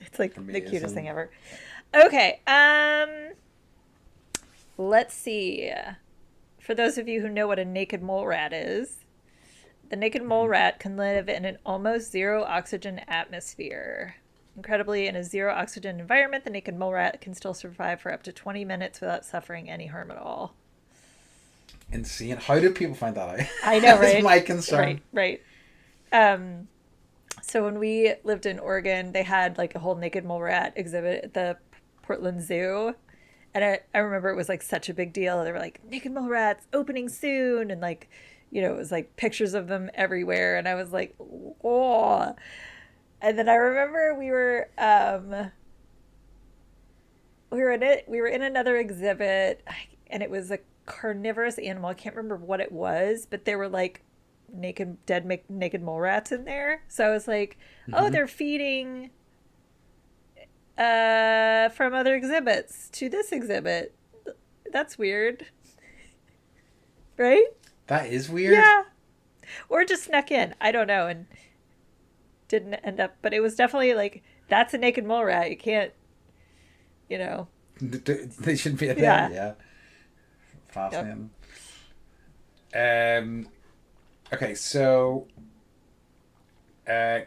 It's like the cutest thing Amazing. ever. Okay. Let's see. For those of you who know what a naked mole rat is, the naked mole Hmm. rat can live in an almost zero oxygen atmosphere. Incredibly, in a zero oxygen environment, the naked mole rat can still survive for up to 20 minutes without suffering any harm at all. Insane. How did people find that out? I know, That's right? my concern. Right, right. Um, so when we lived in Oregon, they had like a whole naked mole rat exhibit at the Portland Zoo. And I remember it was like such a big deal. They were like, naked mole rats opening soon. And like, it was like pictures of them everywhere. And I was like, oh. And then I remember we were in another exhibit, and it was a carnivorous animal. I can't remember what it was, but there were like naked mole rats in there. So I was like, oh, Hmm. they're feeding from other exhibits to this exhibit. That's weird, right? That is weird. Yeah. Or just snuck in. I don't know, and didn't end up, but it was definitely like, that's a naked mole rat. You can't, you know. They shouldn't be a thing. Yeah. Yeah. Yep. Fascinating. Um. Okay, so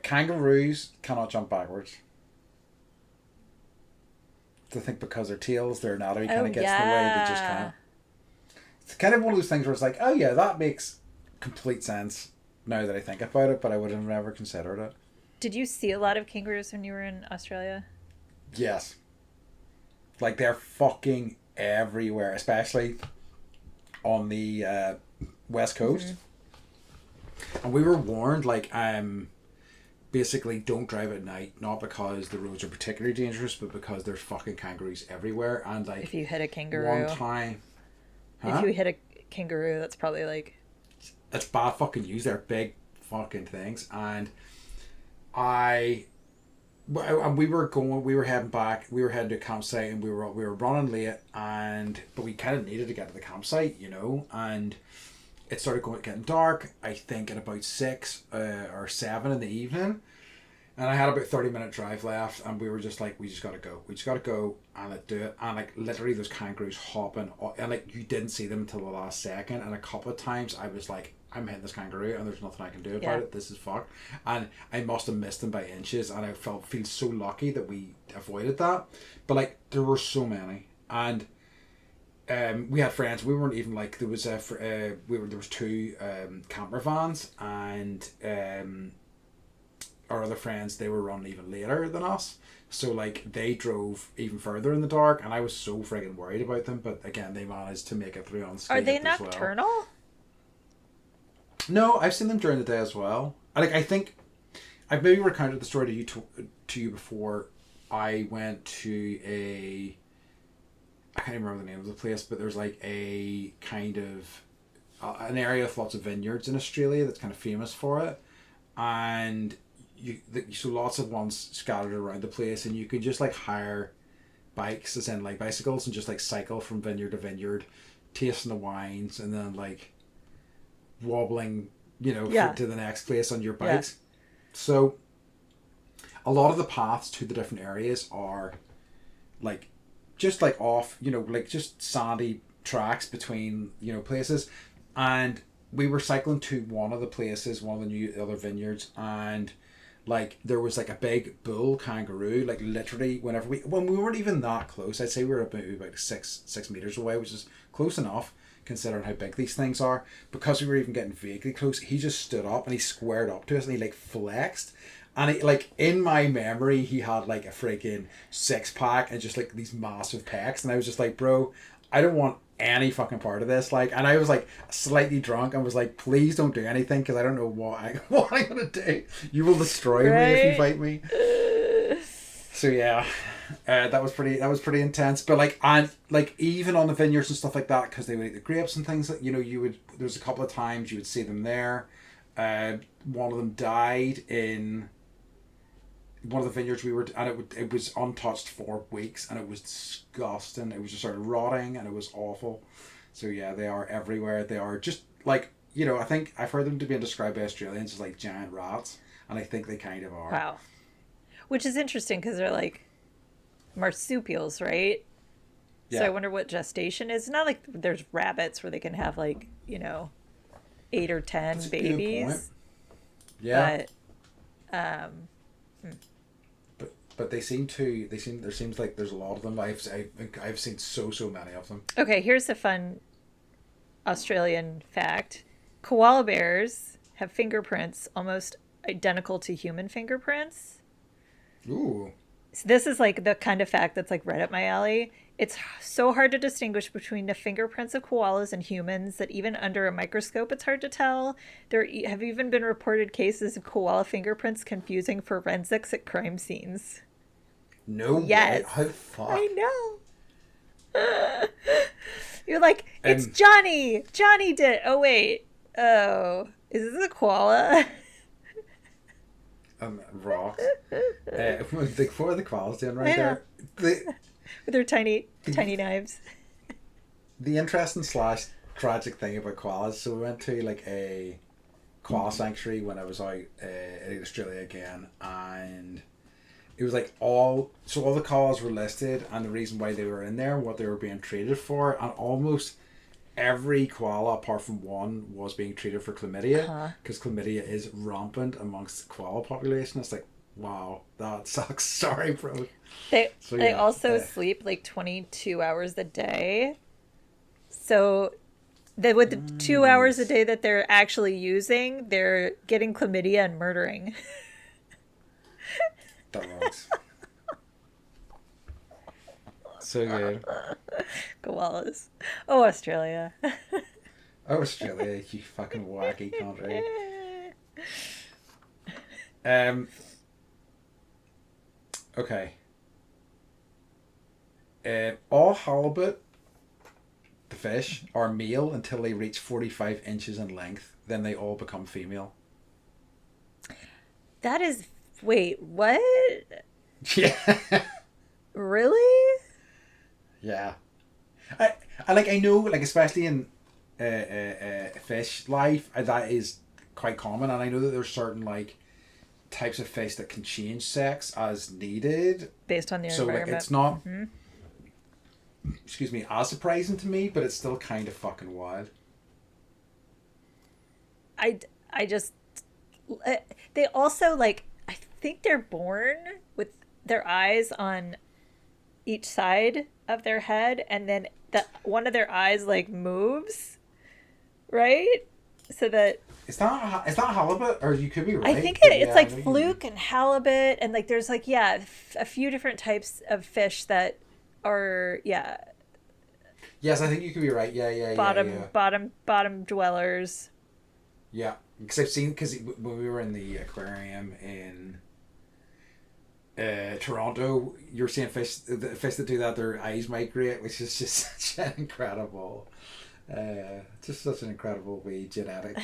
kangaroos cannot jump backwards. I think because their tails, their anatomy Oh kind of gets in the way. They just yeah. can't. It's kind of one of those things where it's like, oh yeah, that makes complete sense now that I think about it, but I would have never considered it. Did you see a lot of kangaroos when you were in Australia? Yes, like they're fucking everywhere, especially on the west coast. Hmm. And we were warned, like, basically don't drive at night, not because the roads are particularly dangerous, but because there's fucking kangaroos everywhere. And like If you hit a one kangaroo, time, if huh? you hit a kangaroo, that's probably like, It's bad fucking news. They're big fucking things, and I. And we were heading back, we were heading to a campsite, and we were running late, and but we kind of needed to get to the campsite, and it started getting dark. I think at about 6 or 7 in the evening, and I had about 30-minute drive left, and we were just like, we just gotta go, and like do it, and like literally those kangaroos hopping, and like you didn't see them until the last second, and a couple of times I was like, I'm hitting this kangaroo, and there's nothing I can do about yeah, it. This is fucked, and I must have missed them by inches, and I feel so lucky that we avoided that, but like there were so many, and we had friends. We weren't even like there was there was two camper vans, and our other friends, they were running even later than us. So like they drove even further in the dark, and I was so friggin' worried about them. But again, they managed to make it through are they unscathed as well. nocturnal? No, I've seen them during the day as well. Like I think I've maybe recounted the story to you before. I went to I can't even remember the name of the place, but there's like a kind of an area with lots of vineyards in Australia that's kind of famous for it, and so lots of ones scattered around the place, and you could just like hire bikes, as in like bicycles, and just like cycle from vineyard to vineyard, tasting the wines, and then like wobbling, Yeah, to the next place on your yeah, bikes. So a lot of the paths to the different areas are like just like off, like just sandy tracks between, places. And we were cycling to one of the places, one of the new other vineyards, and like there was like a big bull kangaroo, like literally when we weren't even that close. I'd say we were about 6 meters away, which is close enough considering how big these things are. Because we were even getting vaguely close, he just stood up and he squared up to us and he like flexed. And he, like in my memory, he had like a freaking 6 pack and just like these massive pecs, and I was just like, bro, I don't want any fucking part of this. Like, and I was like slightly drunk and was like, please don't do anything because I don't know what I'm gonna do. You will destroy me if you right. fight me. So yeah, That was pretty intense. But like, and like even on the vineyards and stuff like that, because they would eat the grapes and things that, you would. There's a couple of times you would see them there. One of them died in one of the vineyards we were, and it was untouched for weeks, and it was disgusting. It was just sort of rotting, and it was awful. So yeah, they are everywhere. They are just like, I think I've heard them to be described by Australians as like giant rats, and I think they kind of are. Wow. Which is interesting because they're like marsupials, right? So I Yeah, wonder what gestation is. It's not like there's rabbits where they can have like, 8 or 10 that's a good point. babies. Yeah, But but there seems like there's a lot of them. I've seen so many of them. okay, here's a fun Australian fact. Koala bears have fingerprints almost identical to human fingerprints. Ooh, So this is like the kind of fact that's like right up my alley. It's so hard to distinguish between the fingerprints of koalas and humans that even under a microscope it's hard to tell. There have even been reported cases of koala fingerprints confusing forensics at crime scenes. no way! Yes, How the fuck? I know. You're like, it's Um, Johnny. Johnny did. Oh wait. Oh, is this a koala? Rocks. Like what are the koalas doing right I know. there? The With their tiny, tiny knives. the interesting slash tragic thing about koalas. So we went to like a koala sanctuary when I was out in Australia again, and it was like all the koalas were listed and the reason why they were in there, what they were being treated for, and almost every koala apart from one was being treated for chlamydia, Huh. because chlamydia is rampant amongst the koala population. It's like, wow, that sucks. Sorry, bro. So They yeah, also sleep like 22 hours a day. So with the 2 hours a nice. day that they're actually using, they're getting chlamydia and murdering. That rocks. So good. Koalas. Oh, Australia. Oh, Australia, you fucking wacky country. Um. Okay. All halibut, the fish, are male until they reach 45 inches in length. Then they all become female. That is. Wait, what? Yeah. Really? Yeah. I know, like, especially in fish life, that is quite common, and I know that there's certain like types of fish that can change sex as needed. Based on their So like environment. it's not, excuse me, as surprising to me, but it's still kind of fucking wild. I just. They also, like, I think they're born with their eyes on each side of their head, and then one of their eyes like moves, right? So that Is that halibut, or you could be I right, think but it's yeah, I like know you mean. fluke and halibut, and like there's like, yeah, a few different types of fish that are, yeah, Yes, I think you could be right. Yeah, yeah, yeah, yeah, bottom dwellers. yeah. Because I've seen, because when we were in the aquarium in Toronto, you're seeing the fish that do that, their eyes migrate, which is just such an incredible, just such an incredible wee genetic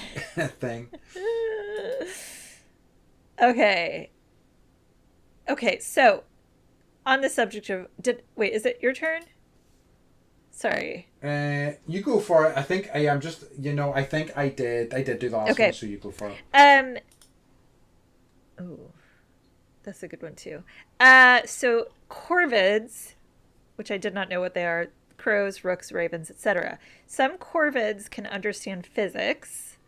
thing. Okay. Okay, so on the subject of wait, is it your turn? Sorry. You go for it. I think I am just, I think I did do the last one, Okay. so you go for it. Oh, that's a good one too. So corvids, which I did not know what they are, crows, rooks, ravens, etc. Some corvids can understand physics.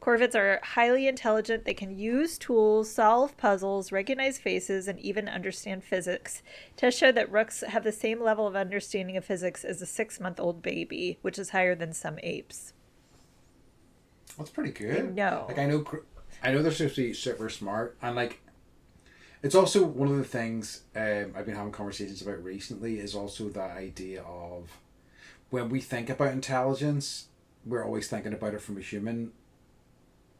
Corvids are highly intelligent. They can use tools, solve puzzles, recognize faces, and even understand physics. Tests show that rooks have the same level of understanding of physics as a 6-month-old baby, which is higher than some apes. That's pretty I good. Like know. I know they're supposed to be super smart, and like it's also one of the things I've been having conversations about recently is also that idea of when we think about intelligence, we're always thinking about it from a human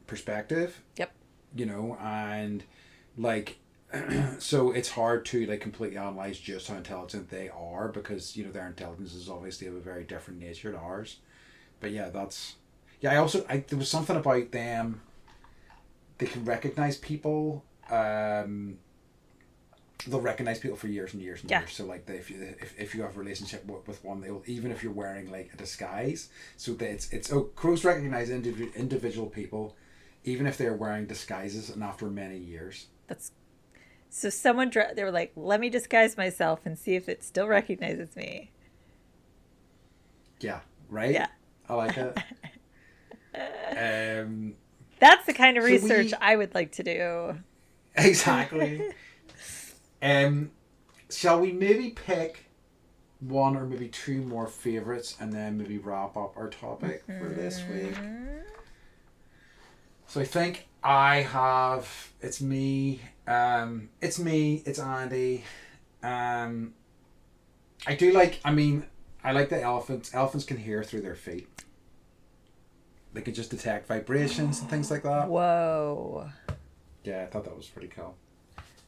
perspective, Yep. and like so it's hard to like completely analyze just how intelligent they are because their intelligence is obviously of a very different nature to ours. But yeah, that's yeah. I there was something about them. They can recognize people. They'll recognize people for years and years and Yeah. years. So like if you have a relationship with one, they'll even if you're wearing like a disguise. So that crows recognize individual people, even if they're wearing disguises and after many years. That's so they were like, let me disguise myself and see if it still recognizes me. Yeah, right. Yeah. I like it. Um. That's the kind of So research we I would like to do. exactly. Um. Shall we maybe pick one or maybe two more favorites and then maybe wrap up our topic for this week? So I think I have. It's me. It's me. It's Andy. Um. I do like. I mean, I like the elephants. Elephants can hear through their feet. They can just detect vibrations and things like that. Whoa. Yeah, I thought that was pretty cool.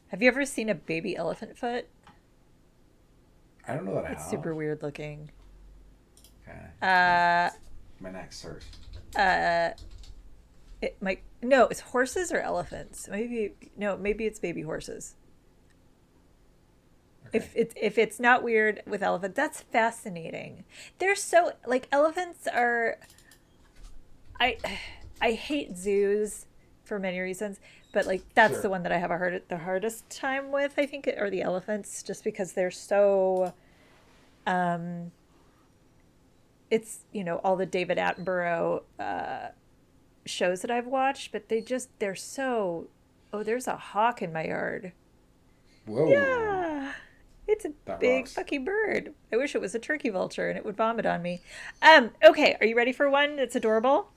Have you ever seen a baby elephant foot? I don't know that I It's have. super weird looking. Okay. Uh, My next search. it might no, it's horses or elephants. Maybe it's baby horses. Okay. If it's not weird with elephants, that's fascinating. They're so like elephants are. I I hate zoos for many reasons, but like that's the Sure. one that I have the hardest time with. I think, or the elephants, just because they're so. Um, it's all the David Attenborough shows that I've watched, but they're so. Oh, there's a hawk in my yard. Whoa. Yeah. It's a That big rocks. fucking bird. I wish it was a turkey vulture and it would vomit on me. Okay, are you ready for one that's adorable?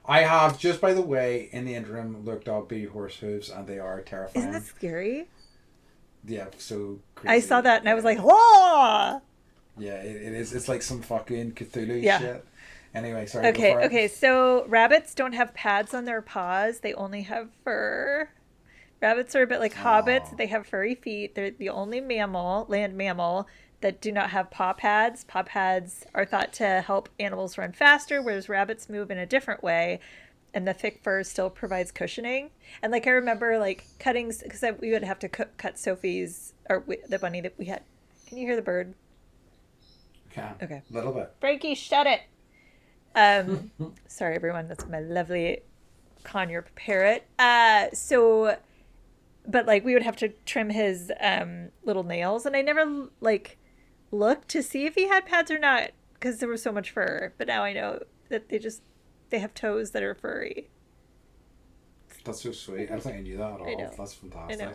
I have, just by the way, in the interim, looked up baby horse hooves and they are Isn't that terrifying. scary? Yeah, so I saw crazy. that and I was Yeah. like, "Whoa!" Yeah, it is. It's like some fucking Cthulhu Yeah. shit. Anyway, sorry, go Okay, for it. okay. So rabbits don't have pads on their paws. They only have fur. Rabbits are a bit like hobbits. Oh, They have furry feet. They're the only land mammal, that do not have paw pads. Paw pads are thought to help animals run faster, whereas rabbits move in a different way. And the thick fur still provides cushioning. And like I remember like cuttings, because we would have to cut Sophie's, or the bunny that we had. Can you hear the bird? okay. Okay. A little bit. Frankie, shut it. Um, sorry everyone, that's my lovely conure parrot. But like we would have to trim his little nails, and I never like looked to see if he had pads or not because there was so much fur. But now I know that they have toes that are furry. That's so sweet. I don't think I knew that at I all. know. That's I fantastic. know.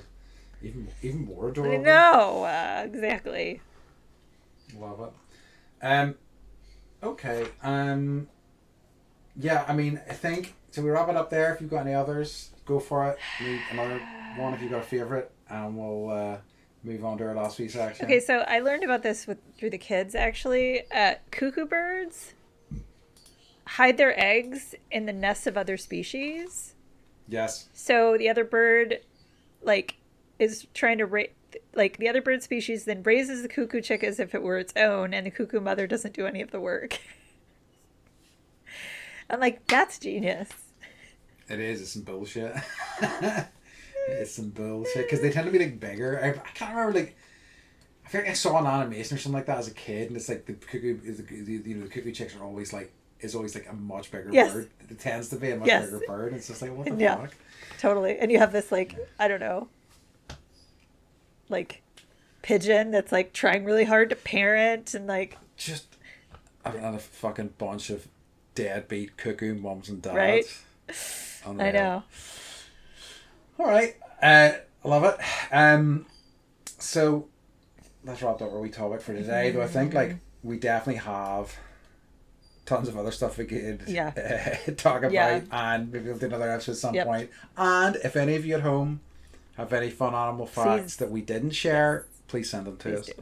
Even more I adorable. know. Exactly. Love it. Okay. Yeah, I mean, I think so. We wrap it up there. If you've got any others, go for it. Need another one if you've got a favorite, and we'll move on to our last week section. Okay, so I learned about this through the kids actually. Cuckoo birds hide their eggs in the nests of other species. Yes. So the other bird, like, is trying to like the other bird species then raises the cuckoo chick as if it were its own, and the cuckoo mother doesn't do any of the work. I'm like, that's genius. It is. It's some bullshit. It's some bullshit because they tend to be like bigger. I can't remember like. I feel like I saw an animation or something like that as a kid, and it's like the cuckoo is the cuckoo chicks are always like a much bigger Yes. bird. It tends to be a much Yes. bigger bird. It's just like what the Yeah. fuck. Totally. And you have this like, I don't know, like pigeon that's like trying really hard to parent and like, Just a fucking bunch of deadbeat cuckoo mums and dads. Right? Unreal. I know. All right. I love it. So let's wrap up our wee topic for today. Though I think like we definitely have tons of other stuff we could Yeah. talk about, Yeah. and maybe we'll do another episode at some Yep. point. And if any of you at home have any fun animal facts Please. that we didn't share, please send them to Please us. do.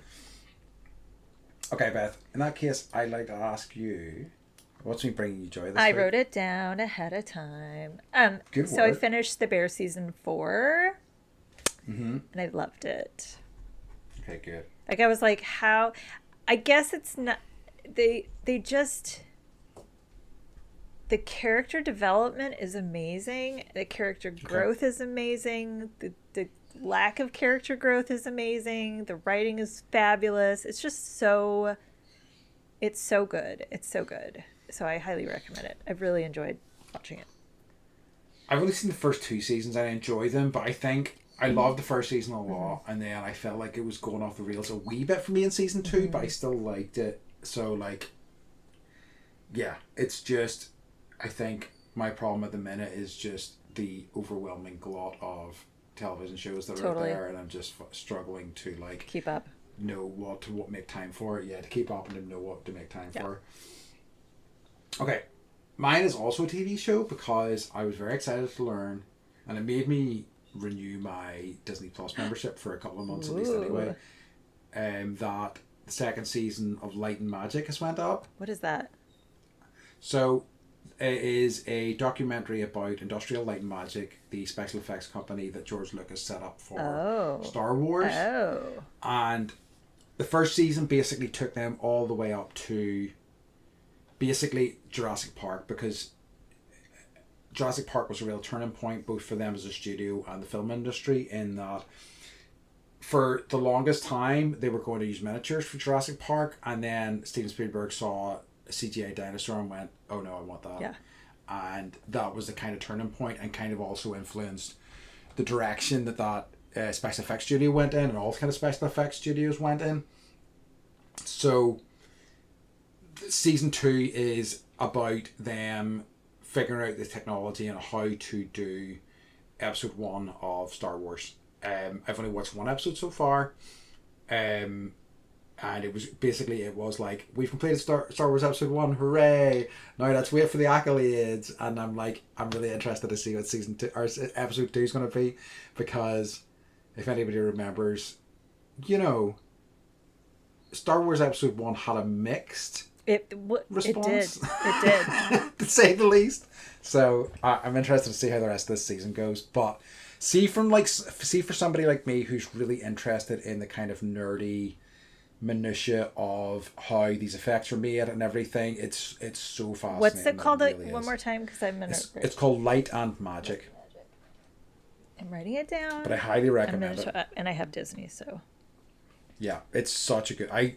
Okay, Beth. In that case, I'd like to ask you, what's been bringing you joy this I week? wrote it down ahead of time. Good So I work. finished The Bear season 4. Mm-hmm. and I loved it. Okay, good. Like I was like, how? I guess it's not. They just. The character development is amazing. The character growth is amazing. The lack of character growth is amazing. The writing is fabulous. It's just so. It's so good. It's so good. So I highly recommend it. I've really enjoyed watching it. I've only seen the first 2 seasons. I enjoy them, but I think I loved the first season a lot, and then I felt like it was going off the rails a wee bit for me in season 2, but I still liked it. So, like, yeah, it's just, I think my problem at the minute is just the overwhelming glut of television shows that are out there, and I'm just struggling to, like, keep up, know what make time for it. Yeah, to keep up and to know what to make time for. Okay. Mine is also a TV show because I was very excited to learn, and it made me renew my Disney Plus membership for a couple of months at least anyway. That the second season of Light and Magic has went up. What is that? So it is a documentary about Industrial Light and Magic, the special effects company that George Lucas set up for Star Wars. Oh. And the first season basically took them all the way up to basically Jurassic Park, because Jurassic Park was a real turning point both for them as a studio and the film industry, in that for the longest time they were going to use miniatures for Jurassic Park, and then Steven Spielberg saw a CGI dinosaur and went, oh no, I want that. Yeah. And that was the kind of turning point, and kind of also influenced the direction that special effects studio went in, and all kind of special effects studios went in. So season 2 is about them figuring out the technology and how to do episode 1 of Star Wars. I've only watched 1 episode so far, and it was like, we've completed Star Wars episode 1, hooray! Now let's wait for the accolades. And I'm like, I'm really interested to see what season 2 or episode 2 is going to be, because if anybody remembers, Star Wars episode 1 had a mixed response. It did. To say the least. So I'm interested to see how the rest of this season goes. But see for somebody like me who's really interested in the kind of nerdy minutiae of how these effects are made and everything, it's so fascinating. What's it called? Really one more time, because I'm it's called Light and Magic. I'm writing it down. But I highly recommend it. And I have Disney, so. Yeah, it's such a good. I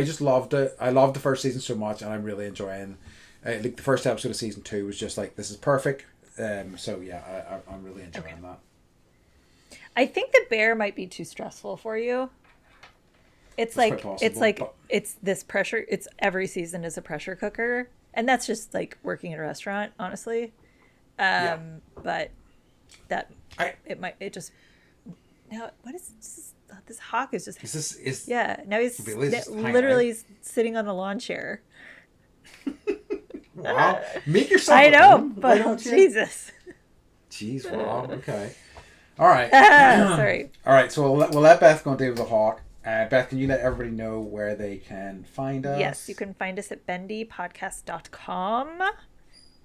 just loved it. I loved the first season so much, and I'm really enjoying. Like the first episode of season 2 was just like, this is perfect. So yeah, I'm really enjoying that. I think the bear might be too stressful for you. It's this pressure. It's every season is a pressure cooker, and that's just like working in a restaurant, honestly. But now what is this hawk is just now he's literally sitting on a lawn chair. Wow, make yourself. I know, but Jesus. Jeez, wow. Okay. All right. Sorry. All right. So we'll let Beth go and deal with the hawk. Beth, can you let everybody know where they can find us? Yes, you can find us at bendypodcast.com.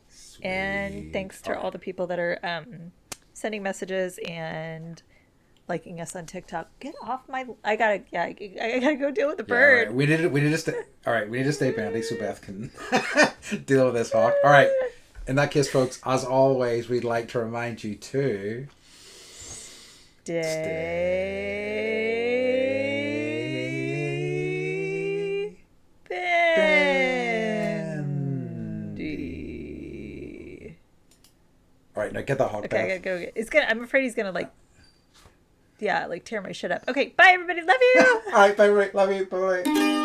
Sweet. And thanks to all the people that are sending messages and liking us on TikTok. Get off my! I gotta go deal with the bird. Right. We need to stay. All right, we need to stay bendy so Beth can deal with this hawk. All right. In that case, folks, as always, we'd like to remind you to stay bendy. All right, now get that hawk. Okay, I gotta go. I'm afraid he's gonna tear my shit up. Okay, bye everybody. Love you. All right, bye. Love you. Bye.